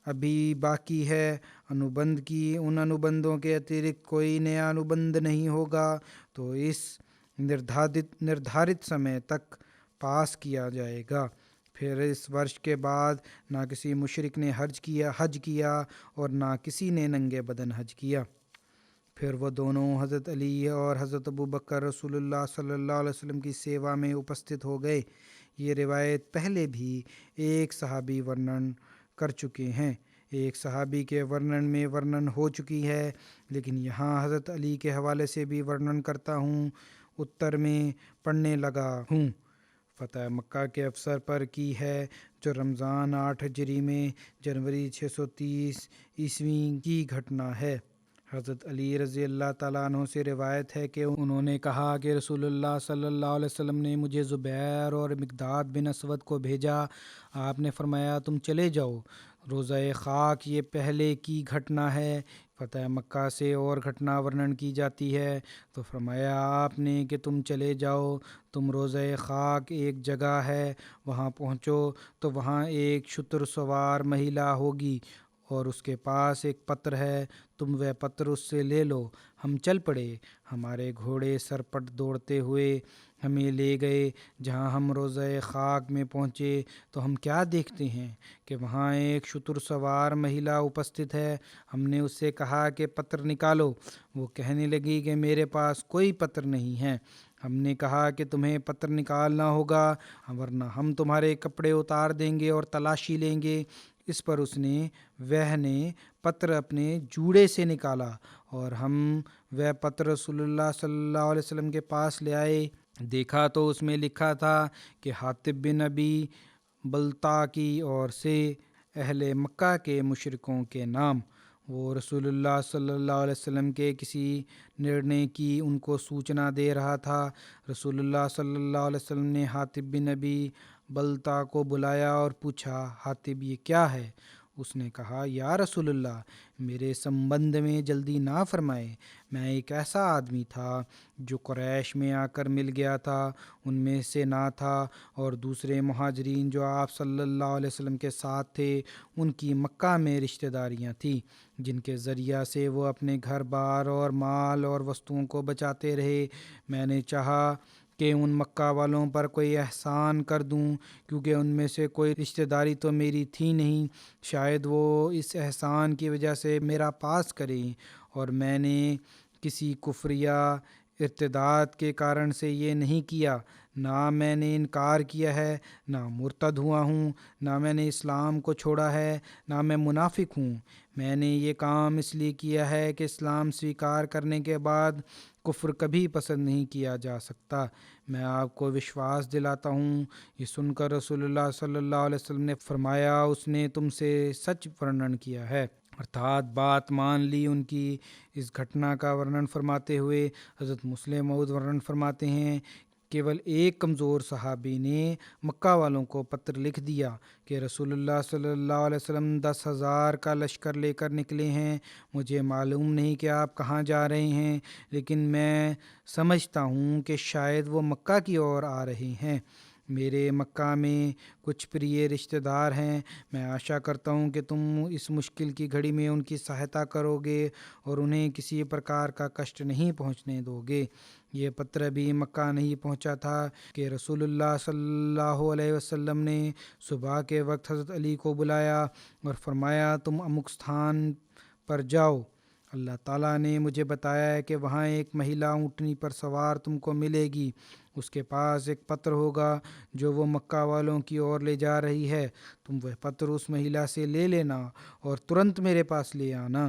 B: ابھی باقی ہے انوبندھ کی، ان انوبندھوں کے اترکت کوئی نیا انوبندھ نہیں ہوگا، تو اس نردھارت سمے تک پاس کیا جائے گا۔ پھر اس ورش کے بعد نہ کسی مشرک نے حج کیا اور نہ کسی نے ننگے بدن حج کیا۔ پھر وہ دونوں حضرت علی اور حضرت ابو بکر رسول اللہ صلی اللہ علیہ وسلم کی سیوا میں اپستھت ہو گئے۔ یہ روایت پہلے بھی ایک صحابی ورنن کر چکے ہیں، ایک صحابی کے ورنن میں ورنن ہو چکی ہے، لیکن یہاں حضرت علی کے حوالے سے بھی ورنن کرتا ہوں۔ اتر میں پڑھنے لگا ہوں۔ فتح مکہ کے افسر پر کی ہے جو رمضان 8 ہجری میں جنوری 630 عیسوی کی گھٹنا ہے۔ حضرت علی رضی اللہ تعالیٰ عنہ سے روایت ہے کہ انہوں نے کہا کہ رسول اللہ صلی اللہ علیہ وسلم نے مجھے زبیر اور مقداد بن اسود کو بھیجا۔ آپ نے فرمایا تم چلے جاؤ۔ روزہ خاک یہ پہلے کی گھٹنا ہے۔ فتح مکہ سے اور گھٹنا ورنن کی جاتی ہے تو فرمایا آپ نے کہ تم چلے جاؤ، تم روزہ خاک ایک جگہ ہے وہاں پہنچو تو وہاں ایک شتر سوار مہیلا ہوگی اور اس کے پاس ایک پتر ہے، تم وہ پتر اس سے لے لو۔ ہم چل پڑے، ہمارے گھوڑے سرپٹ دوڑتے ہوئے ہمیں لے گئے۔ جہاں ہم روزہ خاک میں پہنچے تو ہم کیا دیکھتے ہیں کہ وہاں ایک شتر سوار مہیلا اپستھت ہے۔ ہم نے اس سے کہا کہ پتر نکالو۔ وہ کہنے لگی کہ میرے پاس کوئی پتر نہیں ہے۔ ہم نے کہا کہ تمہیں پتر نکالنا ہوگا ورنہ ہم تمہارے کپڑے اتار دیں گے اور تلاشی لیں گے۔ اس پر اس نے پتر اپنے جوڑے سے نکالا اور ہم وہ پتر رسول اللہ صلی اللہ علیہ وسلم کے پاس لے آئے۔ دیکھا تو اس میں لکھا تھا کہ حاطب بن ابی بلتع کی اور سے اہل مکہ کے مشرکوں کے نام۔ وہ رسول اللہ صلی اللہ علیہ وسلم کے کسی نرنے کی ان کو سوچنا دے رہا تھا۔ رسول اللہ صلی اللہ علیہ وسلم نے حاطب بن ابی بلتا کو بلایا اور پوچھا، حاطب یہ کیا ہے؟ اس نے کہا، یا رسول اللہ، میرے سمبندھ میں جلدی نہ فرمائے، میں ایک ایسا آدمی تھا جو قریش میں آ کر مل گیا تھا، ان میں سے نہ تھا، اور دوسرے مہاجرین جو آپ صلی اللہ علیہ وسلم کے ساتھ تھے ان کی مکہ میں رشتہ داریاں تھیں جن کے ذریعہ سے وہ اپنے گھر بار اور مال اور وستوؤں کو بچاتے رہے۔ میں نے چاہا کہ ان مکہ والوں پر کوئی احسان کر دوں، کیونکہ ان میں سے کوئی رشتہ داری تو میری تھی نہیں، شاید وہ اس احسان کی وجہ سے میرا پاس کریں، اور میں نے کسی کفر یا ارتداد کے کارن سے یہ نہیں کیا۔ نہ میں نے انکار کیا ہے، نہ مرتد ہوا ہوں، نہ میں نے اسلام کو چھوڑا ہے، نہ میں منافق ہوں۔ میں نے یہ کام اس لیے کیا ہے کہ اسلام سویکار کرنے کے بعد کفر کبھی پسند نہیں کیا جا سکتا۔ میں آپ کو وشواس دلاتا ہوں۔ یہ سن کر رسول اللہ صلی اللہ علیہ وسلم نے فرمایا، اس نے تم سے سچ ورنن کیا ہے، ارتھات بات مان لی ان کی۔ اس گھٹنا کا ورنن فرماتے ہوئے حضرت مسلم موعود ورنن فرماتے ہیں، کیول ایک کمزور صحابی نے مکہ والوں کو پتر لکھ دیا کہ رسول اللہ صلی اللہ علیہ وسلم 10,000 کا لشکر لے کر نکلے ہیں، مجھے معلوم نہیں کہ آپ کہاں جا رہے ہیں، لیکن میں سمجھتا ہوں کہ شاید وہ مکہ کی اور آ رہے ہیں۔ میرے مکہ میں کچھ پریے رشتہ دار ہیں، میں آشا کرتا ہوں کہ تم اس مشکل کی گھڑی میں ان کی سہایتا کرو گے اور انہیں کسی پرکار کا کشٹ نہیں پہنچنے دو گے۔ یہ پتر ابھی مکہ نہیں پہنچا تھا کہ رسول اللہ صلی اللہ علیہ وسلم نے صبح کے وقت حضرت علی کو بلایا اور فرمایا، تم امک ستھان پر جاؤ، اللہ تعالیٰ نے مجھے بتایا ہے کہ وہاں ایک مہیلا اونٹنی پر سوار تم کو ملے گی، اس کے پاس ایک پتر ہوگا جو وہ مکہ والوں کی اور لے جا رہی ہے، تم وہ پتر اس مہیلا سے لے لینا اور ترنت میرے پاس لے آنا۔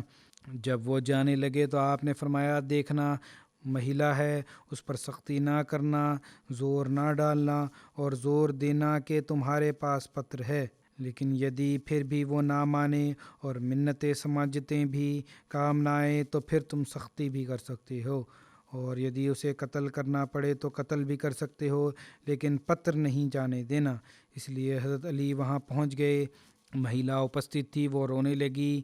B: جب وہ جانے لگے تو آپ نے فرمایا، دیکھنا مہیلا ہے، اس پر سختی نہ کرنا، زور نہ ڈالنا اور زور دینا کہ تمہارے پاس پتر ہے، لیکن یدی پھر بھی وہ نہ مانے اور منتیں سماجتیں بھی کام نہ آئے تو پھر تم سختی بھی کر سکتے ہو، اور یدی اسے قتل کرنا پڑے تو قتل بھی کر سکتے ہو، لیکن پتر نہیں جانے دینا۔ اس لیے حضرت علی وہاں پہنچ گئے۔ مہیلا اپستھت تھی، وہ رونے لگی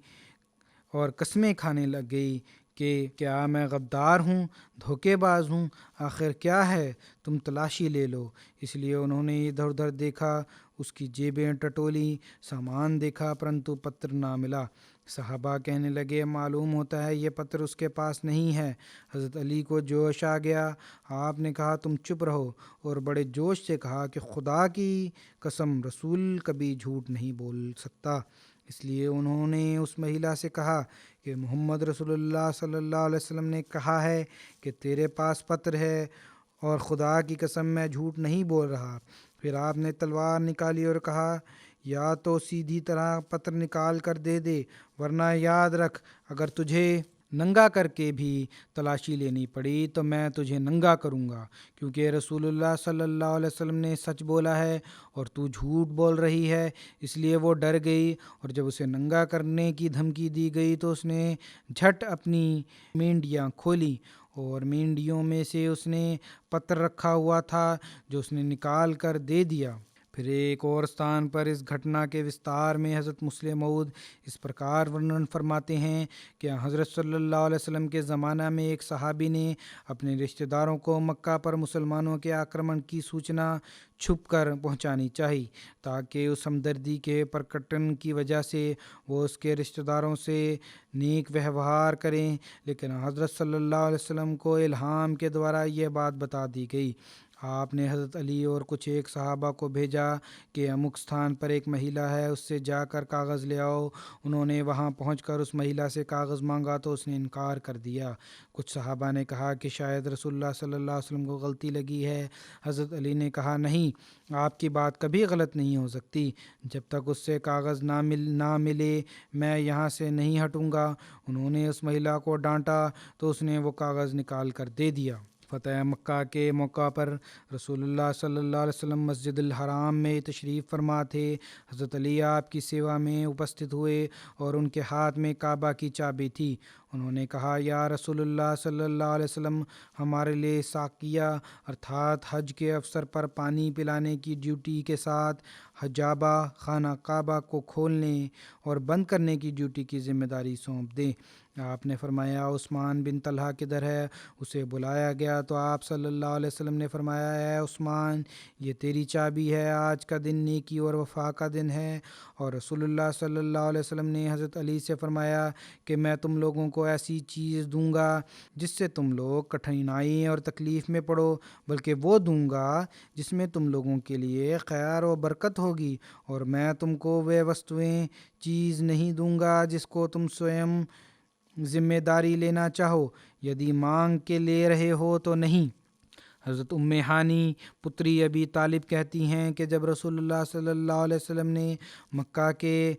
B: اور قسمیں کھانے لگ گئی کہ کیا میں غدار ہوں، دھوکے باز ہوں، آخر کیا ہے، تم تلاشی لے لو۔ اس لیے انہوں نے ادھر ادھر دیکھا، اس کی جیبیں ٹٹولیں، سامان دیکھا، پرنتو پتر نہ ملا۔ صحابہ کہنے لگے، معلوم ہوتا ہے یہ پتر اس کے پاس نہیں ہے۔ حضرت علی کو جوش آ گیا، آپ نے کہا، تم چپ رہو، اور بڑے جوش سے کہا کہ خدا کی قسم، رسول کبھی جھوٹ نہیں بول سکتا۔ اس لیے انہوں نے اس مہیلا سے کہا کہ محمد رسول اللہ صلی اللہ علیہ وسلم نے کہا ہے کہ تیرے پاس پتر ہے، اور خدا کی قسم میں جھوٹ نہیں بول رہا۔ پھر آپ نے تلوار نکالی اور کہا، یا تو سیدھی طرح پتر نکال کر دے دے، ورنہ یاد رکھ، اگر تجھے ننگا کر کے بھی تلاشی لینی پڑی تو میں تجھے ننگا کروں گا، کیونکہ رسول اللہ صلی اللہ علیہ وسلم نے سچ بولا ہے اور تو جھوٹ بول رہی ہے۔ اس لیے وہ ڈر گئی، اور جب اسے ننگا کرنے کی دھمکی دی گئی تو اس نے جھٹ اپنی مینڈیاں کھولیں، اور مینڈیوں میں سے اس نے پتر رکھا ہوا تھا جو اس نے نکال کر دے دیا۔ پھر ایک اور ستان پر اس گھٹنا کے وستار میں حضرت مسلم موعود اس پرکار ورنن فرماتے ہیں کہ حضرت صلی اللہ علیہ وسلم کے زمانہ میں ایک صحابی نے اپنے رشتہ داروں کو مکہ پر مسلمانوں کے آکرمن کی سوچنا چھپ کر پہنچانی چاہی، تاکہ اس ہمدردی کے پرکٹن کی وجہ سے وہ اس کے رشتہ داروں سے نیک ویوہار کریں، لیکن حضرت صلی اللہ علیہ وسلم کو الہام کے دوارا یہ بات بتا دی گئی۔ آپ نے حضرت علی اور کچھ ایک صحابہ کو بھیجا کہ امک ستھان پر ایک مہیلا ہے، اس سے جا کر کاغذ لے آؤ۔ انہوں نے وہاں پہنچ کر اس مہیلا سے کاغذ مانگا تو اس نے انکار کر دیا۔ کچھ صحابہ نے کہا کہ شاید رسول اللہ صلی اللہ علیہ وسلم کو غلطی لگی ہے۔ حضرت علی نے کہا، نہیں، آپ کی بات کبھی غلط نہیں ہو سکتی، جب تک اس سے کاغذ نہ ملے میں یہاں سے نہیں ہٹوں گا۔ انہوں نے اس مہیلا کو ڈانٹا تو اس نے وہ کاغذ نکال کر دے دیا۔ فتح مکہ کے موقع پر رسول اللہ صلی اللہ علیہ وسلم مسجد الحرام میں تشریف فرما تھے۔ حضرت علی آپ کی سیوا میں اپستھت ہوئے اور ان کے ہاتھ میں کعبہ کی چابی تھی۔ انہوں نے کہا، یا رسول اللہ صلی اللہ علیہ وسلم، ہمارے لیے ساقیہ ارتھات حج کے افسر پر پانی پلانے کی ڈیوٹی کے ساتھ حجابہ خانہ کعبہ کو کھولنے اور بند کرنے کی ڈیوٹی کی ذمہ داری سونپ دیں۔ آپ نے فرمایا، عثمان بن طلحہ کدھر ہے؟ اسے بلایا گیا تو آپ صلی اللہ علیہ وسلم نے فرمایا، اے عثمان، یہ تیری چابی ہے، آج کا دن نیکی اور وفا کا دن ہے۔ اور رسول اللہ صلی اللہ علیہ وسلم نے حضرت علی سے فرمایا کہ میں تم لوگوں کو ایسی چیز دوں گا جس سے تم لوگ کٹھنائی اور تکلیف میں پڑو، بلکہ وہ دوں گا جس میں تم لوگوں کے لیے خیر و برکت ہوگی، اور میں تم کو وہ وستویں چیز نہیں دوں گا جس کو تم سوئم ذمہ داری لینا چاہو، یدی مانگ کے لے رہے ہو تو نہیں۔ حضرت ام ہانی پتری ابی طالب کہتی ہیں کہ جب رسول اللہ صلی اللہ علیہ وسلم نے مکہ کے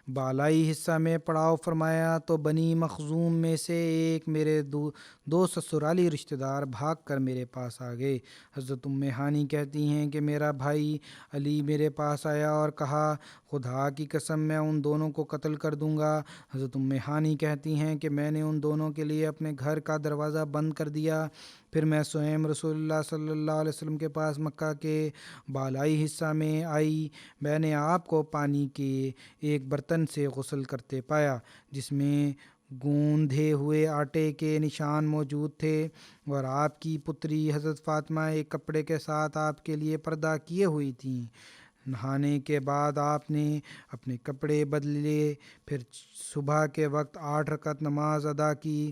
B: بالائی حصہ میں پڑاؤ فرمایا تو بنی مخزوم میں سے ایک میرے دو سسرالی رشتہ دار بھاگ کر میرے پاس آ گئے۔ حضرت ام ہانی کہتی ہیں کہ میرا بھائی علی میرے پاس آیا اور کہا، خدا کی قسم میں ان دونوں کو قتل کر دوں گا۔ حضرت ام ہانی کہتی ہیں کہ میں نے ان دونوں کے لیے اپنے گھر کا دروازہ بند کر دیا، پھر میں سوئم رسول اللہ صلی اللہ علیہ وسلم کے پاس مکہ کے بالائی حصہ میں آئی۔ میں نے آپ کو پانی کے ایک برتن سے غسل کرتے پایا جس میں گوندھے ہوئے آٹے کے نشان موجود تھے، اور آپ کی پتری حضرت فاطمہ ایک کپڑے کے ساتھ آپ کے لیے پردہ کیے ہوئی تھیں۔ نہانے کے بعد آپ نے اپنے کپڑے بدلے، پھر صبح کے وقت 8 رکعت نماز ادا کی،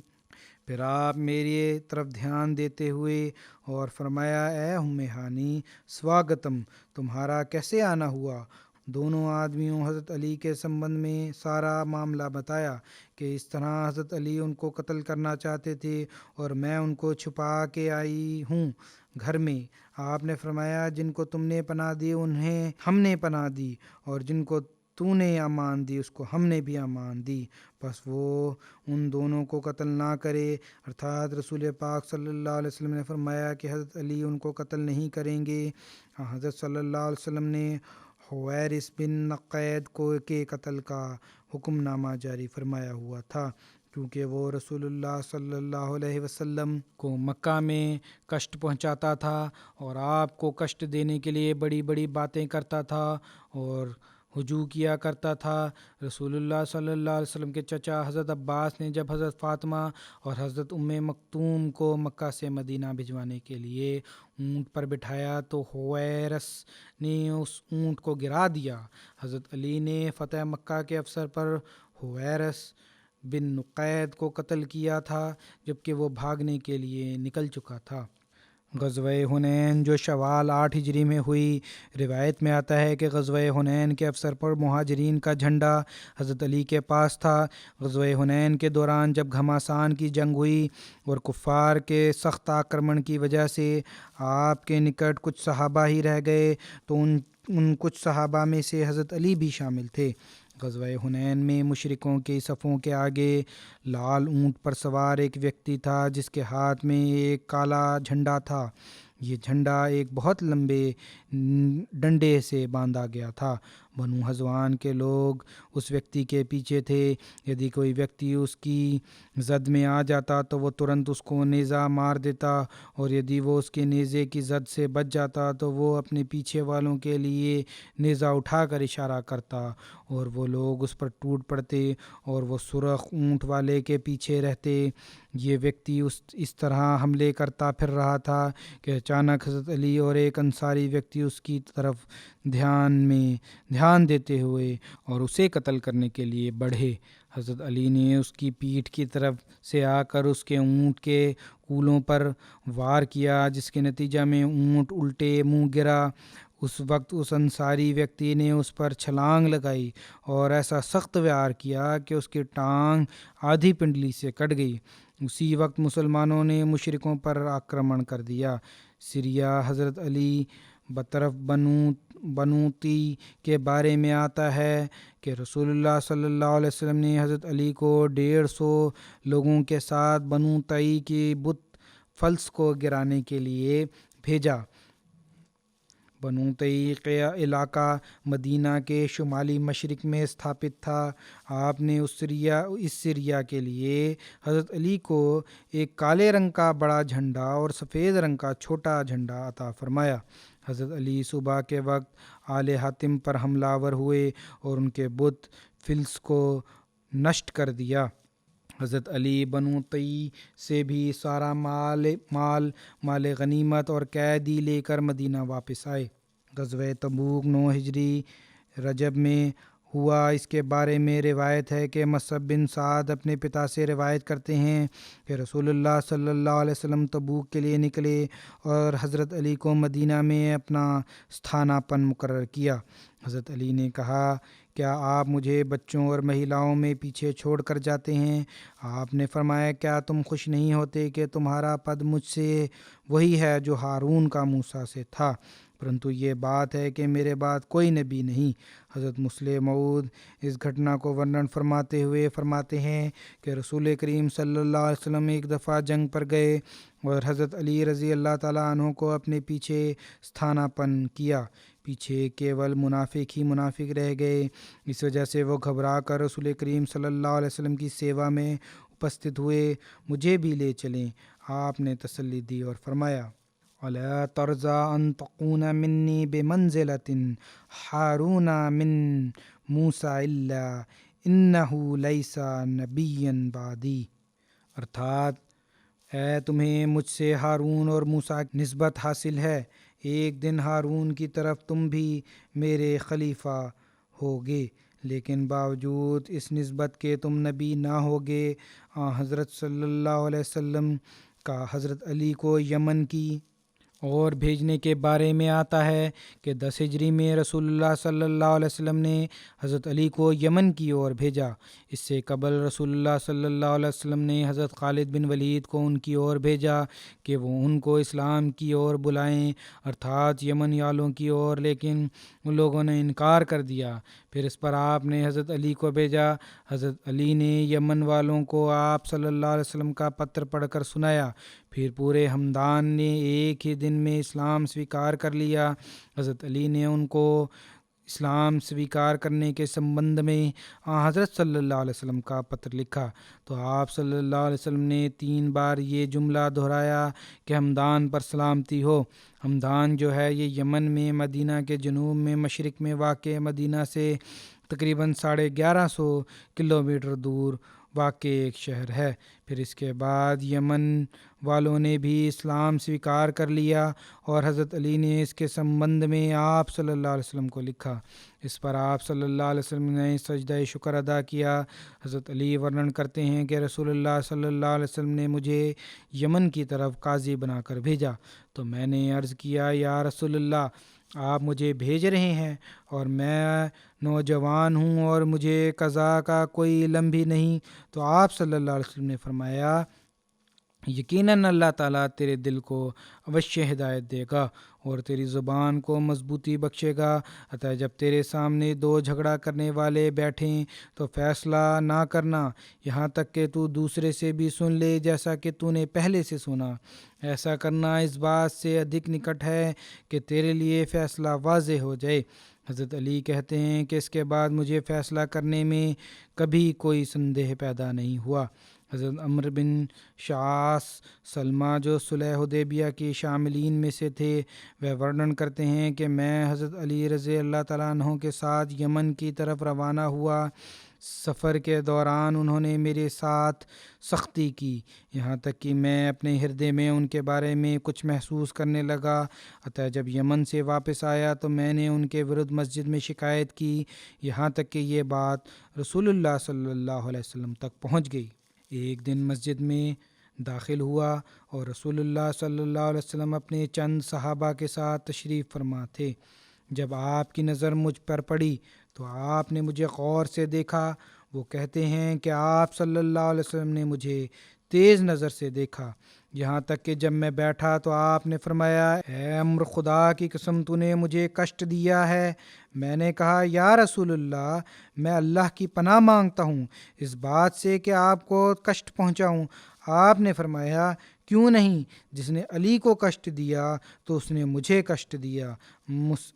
B: پھر آپ میری طرف دھیان دیتے ہوئے اور فرمایا، اے ام ہانی، سواگتم، تمہارا کیسے آنا ہوا؟ دونوں آدمیوں حضرت علی کے سمبندھ میں سارا معاملہ بتایا کہ اس طرح حضرت علی ان کو قتل کرنا چاہتے تھے اور میں ان کو چھپا کے آئی ہوں گھر میں۔ آپ نے فرمایا، جن کو تم نے پناہ دی انہیں ہم نے پناہ دی، اور جن کو تو نے امان دی اس کو ہم نے بھی امان دی، بس وہ ان دونوں کو قتل نہ کرے۔ ارتھات رسول پاک صلی اللہ علیہ وسلم نے فرمایا کہ حضرت علی ان کو قتل نہیں کریں گے۔ حضرت صلی اللہ علیہ وسلم نے حویرث بن نقید کو کے قتل کا حکم نامہ جاری فرمایا ہوا تھا، کیونکہ وہ رسول اللہ صلی اللہ علیہ وسلم کو مکہ میں کشٹ پہنچاتا تھا اور آپ کو کشٹ دینے کے لیے بڑی بڑی باتیں کرتا تھا اور ہجوم کیا کرتا تھا۔ رسول اللہ صلی اللہ علیہ وسلم کے چچا حضرت عباس نے جب حضرت فاطمہ اور حضرت ام مکتوم کو مکہ سے مدینہ بھجوانے کے لیے اونٹ پر بٹھایا تو حویرث نے اس اونٹ کو گرا دیا۔ حضرت علی نے فتح مکہ کے افسر پر حویرث بن نقید کو قتل کیا تھا جبکہ وہ بھاگنے کے لیے نکل چکا تھا۔ غزوہ حنین جو شوال 8 ہجری میں ہوئی، روایت میں آتا ہے کہ غزوہ حنین کے افسر پر مہاجرین کا جھنڈا حضرت علی کے پاس تھا۔ غزوہ حنین کے دوران جب گھماسان کی جنگ ہوئی اور کفار کے سخت آکرمن کی وجہ سے آپ کے نکٹ کچھ صحابہ ہی رہ گئے تو ان کچھ صحابہ میں سے حضرت علی بھی شامل تھے۔ غزوہ حنین میں مشرکوں کی صفوں کے آگے لال اونٹ پر سوار ایک ویکتی تھا جس کے ہاتھ میں ایک کالا جھنڈا تھا۔ یہ جھنڈا ایک بہت لمبے ڈنڈے سے باندھا گیا تھا۔ بنو حزوان کے لوگ اس ویکتی کے پیچھے تھے۔ یدی کوئی ویکتی اس کی زد میں آ جاتا تو وہ ترنت اس کو نیزہ مار دیتا، اور یدی وہ اس کے نیزے کی زد سے بچ جاتا تو وہ اپنے پیچھے والوں کے لیے نیزہ اٹھا کر اشارہ کرتا اور وہ لوگ اس پر ٹوٹ پڑتے اور وہ سرخ اونٹ والے کے پیچھے رہتے۔ یہ ویکتی اس طرح حملے کرتا پھر رہا تھا کہ اچانک حضرت علی اور ایک انصاری ویکتی اس کی طرف دھیان دیتے ہوئے اور اسے قتل کرنے کے لیے بڑھے۔ حضرت علی نے اس کی پیٹھ کی طرف سے آ کر اس کے اونٹ کے کولوں پر وار کیا، جس کے نتیجہ میں اونٹ الٹے منہ گرا۔ اس وقت اس انصاری ویکتی نے اس پر چھلانگ لگائی اور ایسا سخت وار کیا کہ اس کی ٹانگ آدھی پنڈلی سے کٹ گئی۔ اسی وقت مسلمانوں نے مشرکوں پر آکرمن کر دیا۔ سریہ حضرت علی بطرف بنوتی کے بارے میں آتا ہے کہ رسول اللہ صلی اللہ علیہ وسلم نے حضرت علی کو 150 لوگوں کے ساتھ بنو تئی کی بت فلس کو گرانے کے لیے بھیجا۔ بنو طیق علاقہ مدینہ کے شمالی مشرق میں استھاپت تھا۔ آپ نے اس سریا کے لیے حضرت علی کو ایک کالے رنگ کا بڑا جھنڈا اور سفید رنگ کا چھوٹا جھنڈا عطا فرمایا۔ حضرت علی صبح کے وقت آل حاتم پر حملہ آور ہوئے اور ان کے بت فلس کو نشٹ کر دیا۔ حضرت علی بنو طی سے بھی سارا مال غنیمت اور قیدی لے کر مدینہ واپس آئے۔ غزوہ تبوک 9 ہجری رجب میں ہوا۔ اس کے بارے میں روایت ہے کہ مصعب بن سعد اپنے پتا سے روایت کرتے ہیں کہ رسول اللہ صلی اللہ علیہ وسلم تبوک کے لیے نکلے اور حضرت علی کو مدینہ میں اپنا استھانہ پن مقرر کیا۔ حضرت علی نے کہا، کیا آپ مجھے بچوں اور مہیلاؤں میں پیچھے چھوڑ کر جاتے ہیں؟ آپ نے فرمایا، کیا تم خوش نہیں ہوتے کہ تمہارا پد مجھ سے وہی ہے جو ہارون کا موسیٰ سے تھا، پرنتو یہ بات ہے کہ میرے بعد کوئی نبی نہیں۔ حضرت مسلم موعود اس گھٹنا کو ورنن فرماتے ہوئے فرماتے ہیں کہ رسول کریم صلی اللہ علیہ وسلم ایک دفعہ جنگ پر گئے اور حضرت علی رضی اللہ تعالیٰ عنہ کو اپنے پیچھے استھانہ پن کیا۔ پیچھے کیول منافق ہی منافق رہ گئے۔ اس وجہ سے وہ گھبرا کر رسول کریم صلی اللہ علیہ وسلم کی سیوا میں اپستھت ہوئے، مجھے بھی لے چلیں۔ آپ نے تسلی دی اور فرمایا، وَلَا تَرْضَىٰ أَن تَكُونَ مِنِّي بِمَنزِلَةٍ ہارون من موسیٰ إِلَّا إِنَّهُ لَيْسَ نَبِيًّا بَعْدِي، ارتھات اے تمہیں مجھ سے ہارون اور موسیٰ کی نسبت حاصل ہے، ایک دن ہارون کی طرف تم بھی میرے خلیفہ ہوگے، لیکن باوجود اس نسبت کے تم نبی نہ ہوگے۔ حضرت صلی اللہ علیہ وسلم کا حضرت علی کو یمن کی اور بھیجنے کے بارے میں آتا ہے کہ 10 ہجری میں رسول اللہ صلی اللہ علیہ وسلم نے حضرت علی کو یمن کی اور بھیجا۔ اس سے قبل رسول اللہ صلی اللہ علیہ وسلم نے حضرت خالد بن ولید کو ان کی اور بھیجا کہ وہ ان کو اسلام کی اور بلائیں، ارتھات یمن والوں کی اور، لیکن ان لوگوں نے انکار کر دیا۔ پھر اس پر آپ نے حضرت علی کو بھیجا۔ حضرت علی نے یمن والوں کو آپ صلی اللہ علیہ وسلم کا پتر پڑھ کر سنایا۔ پھر پورے ہمدان نے ایک ہی دن میں اسلام سویکار کر لیا۔ حضرت علی نے ان کو اسلام سویکار کرنے کے سمبندھ میں حضرت صلی اللہ علیہ وسلم کا پتر لکھا تو آپ صلی اللہ علیہ وسلم نے 3 بار یہ جملہ دہرایا کہ ہمدان پر سلامتی ہو۔ ہمدان جو ہے یہ یمن میں مدینہ کے جنوب میں مشرق میں واقع، مدینہ سے تقریباً 1150 کلومیٹر دور واقع ایک شہر ہے۔ پھر اس کے بعد یمن والوں نے بھی اسلام سویکار کر لیا اور حضرت علی نے اس کے سمبندھ میں آپ صلی اللہ علیہ وسلم کو لکھا۔ اس پر آپ صلی اللہ علیہ وسلم نے سجدہ شکر ادا کیا۔ حضرت علی ورنن کرتے ہیں کہ رسول اللہ صلی اللہ علیہ وسلم نے مجھے یمن کی طرف قاضی بنا کر بھیجا تو میں نے عرض کیا، یا رسول اللہ، آپ مجھے بھیج رہے ہیں اور میں نوجوان ہوں اور مجھے قضا کا کوئی علم بھی نہیں؟ تو آپ صلی اللہ علیہ وسلم نے فرمایا، یقیناً اللہ تعالیٰ تیرے دل کو اوشیہ ہدایت دے گا اور تیری زبان کو مضبوطی بخشے گا۔ اطاع جب تیرے سامنے 2 جھگڑا کرنے والے بیٹھیں تو فیصلہ نہ کرنا یہاں تک کہ تو دوسرے سے بھی سن لے جیسا کہ تو نے پہلے سے سنا۔ ایسا کرنا اس بات سے ادھک نکٹ ہے کہ تیرے لیے فیصلہ واضح ہو جائے۔ حضرت علی کہتے ہیں کہ اس کے بعد مجھے فیصلہ کرنے میں کبھی کوئی سندیہ پیدا نہیں ہوا۔ حضرت عمرو بن شعاص سلمہ جو صلح حدیبیہ کے شاملین میں سے تھے، وہ ورنن کرتے ہیں کہ میں حضرت علی رضی اللہ تعالیٰ عنہ کے ساتھ یمن کی طرف روانہ ہوا۔ سفر کے دوران انہوں نے میرے ساتھ سختی کی، یہاں تک کہ میں اپنے ہردے میں ان کے بارے میں کچھ محسوس کرنے لگا۔ اطاع جب یمن سے واپس آیا تو میں نے ان کے ورد مسجد میں شکایت کی، یہاں تک کہ یہ بات رسول اللہ صلی اللہ علیہ وسلم تک پہنچ گئی۔ ایک دن مسجد میں داخل ہوا اور رسول اللہ صلی اللہ علیہ وسلم اپنے چند صحابہ کے ساتھ تشریف فرما تھے۔ جب آپ کی نظر مجھ پر پڑی تو آپ نے مجھے غور سے دیکھا۔ وہ کہتے ہیں کہ آپ صلی اللہ علیہ وسلم نے مجھے تیز نظر سے دیکھا، یہاں تک کہ جب میں بیٹھا تو آپ نے فرمایا، اے عمرو، خدا کی قسم تو نے مجھے کشٹ دیا ہے۔ میں نے کہا، یا رسول اللہ، میں اللہ کی پناہ مانگتا ہوں اس بات سے کہ آپ کو کشٹ پہنچاؤں۔ آپ نے فرمایا، کیوں نہیں؟ جس نے علی کو کشٹ دیا تو اس نے مجھے کشٹ دیا۔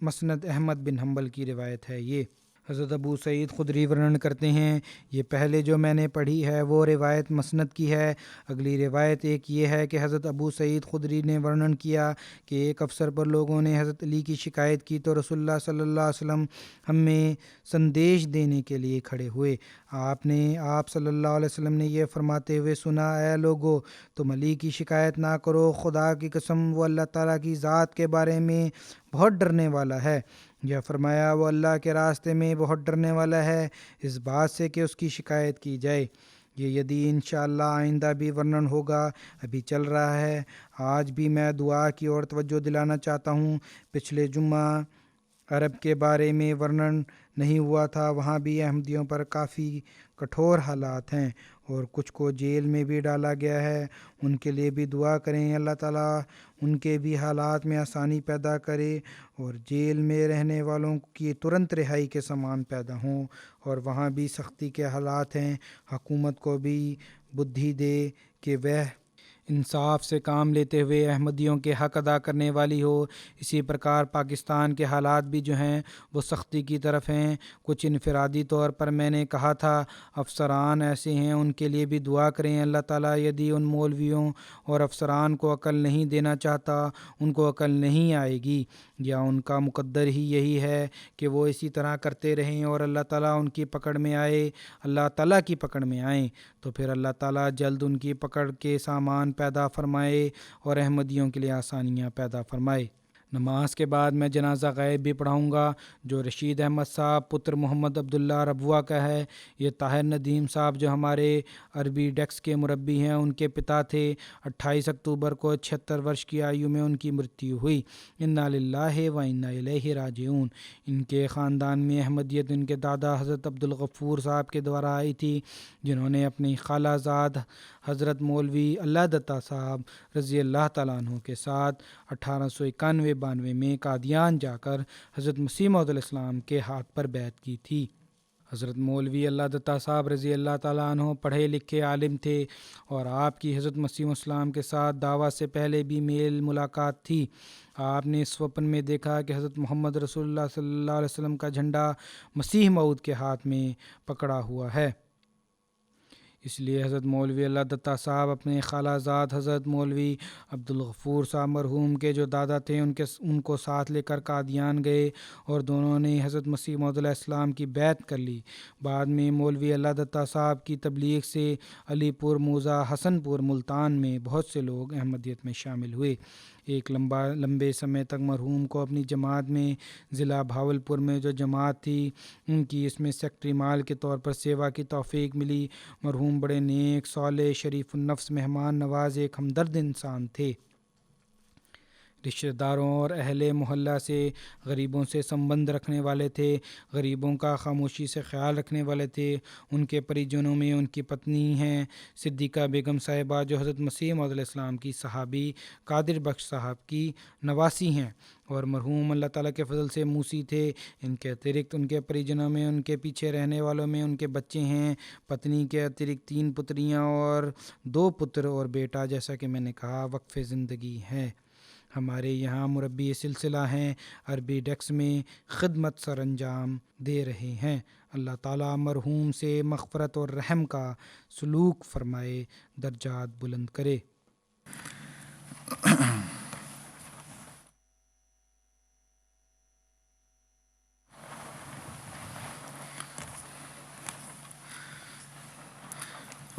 B: مسند احمد بن حنبل کی روایت ہے یہ۔ حضرت ابو سعید خدری ورنن کرتے ہیں، یہ پہلے جو میں نے پڑھی ہے وہ روایت مسند کی ہے۔ اگلی روایت ایک یہ ہے کہ حضرت ابو سعید خدری نے ورنن کیا کہ ایک افسر پر لوگوں نے حضرت علی کی شکایت کی تو رسول اللہ صلی اللہ علیہ وسلم ہمیں سندیش دینے کے لیے کھڑے ہوئے۔ آپ صلی اللہ علیہ وسلم نے یہ فرماتے ہوئے سنا، اے لوگو، تم علی کی شکایت نہ کرو، خدا کی قسم وہ اللہ تعالیٰ کی ذات کے بارے میں بہت ڈرنے والا ہے۔ یا فرمایا وہ اللہ کے راستے میں بہت ڈرنے والا ہے اس بات سے کہ اس کی شکایت کی جائے۔ یہ یدی انشاءاللہ آئندہ بھی ورنن ہوگا، ابھی چل رہا ہے۔ آج بھی میں دعا کی اور توجہ دلانا چاہتا ہوں۔ پچھلے جمعہ عرب کے بارے میں ورنن نہیں ہوا تھا، وہاں بھی احمدیوں پر کافی کٹھور حالات ہیں اور کچھ کو جیل میں بھی ڈالا گیا ہے۔ ان کے لیے بھی دعا کریں، اللہ تعالیٰ ان کے بھی حالات میں آسانی پیدا کرے اور جیل میں رہنے والوں کی ترنت رہائی کے سامان پیدا ہوں۔ اور وہاں بھی سختی کے حالات ہیں، حکومت کو بھی بدھی دے کہ وہ انصاف سے کام لیتے ہوئے احمدیوں کے حق ادا کرنے والی ہو۔ اسی پرکار پاکستان کے حالات بھی جو ہیں وہ سختی کی طرف ہیں۔ کچھ انفرادی طور پر میں نے کہا تھا افسران ایسے ہیں، ان کے لیے بھی دعا کریں، اللہ تعالیٰ یدی ان مولویوں اور افسران کو عقل نہیں دینا چاہتا، ان کو عقل نہیں آئے گی یا ان کا مقدر ہی یہی ہے کہ وہ اسی طرح کرتے رہیں اور اللہ تعالیٰ ان کی پکڑ میں آئے، اللہ تعالیٰ کی پکڑ میں آئیں، تو پھر اللہ تعالیٰ جلد ان کی پکڑ کے سامان پیدا فرمائے اور احمدیوں کے لیے آسانیاں پیدا فرمائے۔ نماز کے بعد میں جنازہ غائب بھی پڑھاؤں گا جو رشید احمد صاحب پتر محمد عبداللہ ربوہ کا ہے۔ یہ طاہر ندیم صاحب جو ہمارے عربی ڈیکس کے مربی ہیں ان کے پتا تھے۔ 28 اکتوبر کو 76 ورش کی آیو میں ان کی مرتیو ہوئی۔ انا للہ و انا الیہ راجعون۔ ان کے خاندان میں احمدیت ان کے دادا حضرت عبدالغفور صاحب کے دوارا آئی تھی، جنہوں نے اپنی خالہ زاد حضرت مولوی اللہ دتہ صاحب رضی اللہ تعالیٰ عنہ کے ساتھ 1891-92 میں قادیان جا کر حضرت مسیح موعود علیہ السلام کے ہاتھ پر بیعت کی تھی۔ حضرت مولوی اللہ دتہ صاحب رضی اللہ تعالیٰ عنہ پڑھے لکھے عالم تھے اور آپ کی حضرت مسیح السلام کے ساتھ دعوت سے پہلے بھی میل ملاقات تھی۔ آپ نے سوپن میں دیکھا کہ حضرت محمد رسول اللہ صلی اللہ علیہ وسلم کا جھنڈا مسیح موعود کے ہاتھ میں پکڑا ہوا ہے۔ اس لیے حضرت مولوی اللہ دتہ صاحب اپنے خالہ زاد حضرت مولوی عبدالغفور صاحب مرحوم کے جو دادا تھے ان کو ساتھ لے کر قادیان گئے اور دونوں نے حضرت مسیح موعود علیہ السلام کی بیعت کر لی۔ بعد میں مولوی اللہ دتہ صاحب کی تبلیغ سے علی پور موزہ حسن پور ملتان میں بہت سے لوگ احمدیت میں شامل ہوئے۔ ایک لمبے سمے تک مرحوم کو اپنی جماعت میں ضلع بھاولپور میں جو جماعت تھی ان کی اس میں سیکٹری مال کے طور پر سیوا کی توفیق ملی۔ مرحوم بڑے نیک، صالح، شریف النفس، مہمان نواز، ایک ہمدرد انسان تھے۔ رشتہ داروں اور اہل محلہ سے، غریبوں سے سمبند رکھنے والے تھے، غریبوں کا خاموشی سے خیال رکھنے والے تھے۔ ان کے پریجنوں میں ان کی پتنی ہیں صدیقہ بیگم صاحبہ جو حضرت مسیح موعود علیہ السلام کی صحابی قادر بخش صاحب کی نواسی ہیں، اور مرحوم اللہ تعالیٰ کے فضل سے موسی تھے۔ ان کے اترکت ان کے پریجنوں میں ان کے پیچھے رہنے والوں میں ان کے بچے ہیں۔ پتنی کے اترکت 3 پتریاں اور 2 پتر اور بیٹا، جیسا کہ میں نے کہا وقف زندگی ہے۔ ہمارے یہاں مربی سلسلہ ہیں، عربی ڈیکس میں خدمت سر انجام دے رہے ہیں۔ اللہ تعالیٰ مرحوم سے مغفرت اور رحم کا سلوک فرمائے، درجات بلند کرے۔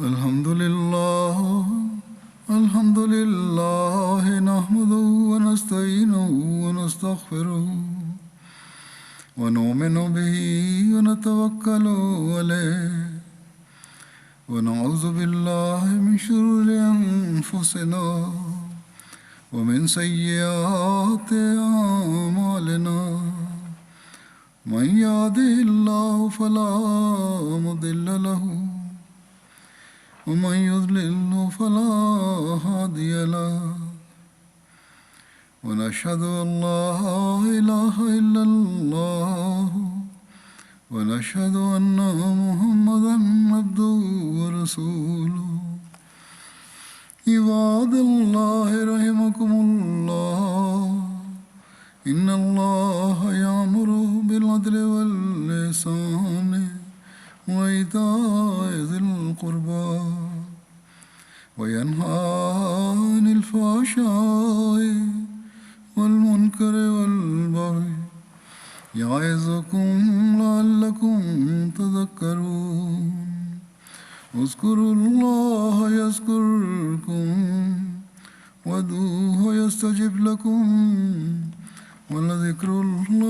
A: الحمد للہ نحمده ونستعینه ونستغفره ونؤمن به ونتوکل علیہ ونعوذ باللہ من شرور انفسنا ومن سیئات اعمالنا من یهده اللہ فلا مضل له ومن يضلل فلا هادي له ونشهد أن لا إله إلا الله ونشهد أن محمدا عبده ورسوله عباد الله رحمكم الله إن الله يأمر بالعدل والإحسان وإيتاء ذي القربى وينهى عن الفحشاء والمنكر والبغي يعظكم لعلكم تذكرون اذكروا الله يذكركم وادعوه يستجب لكم ولذكر الله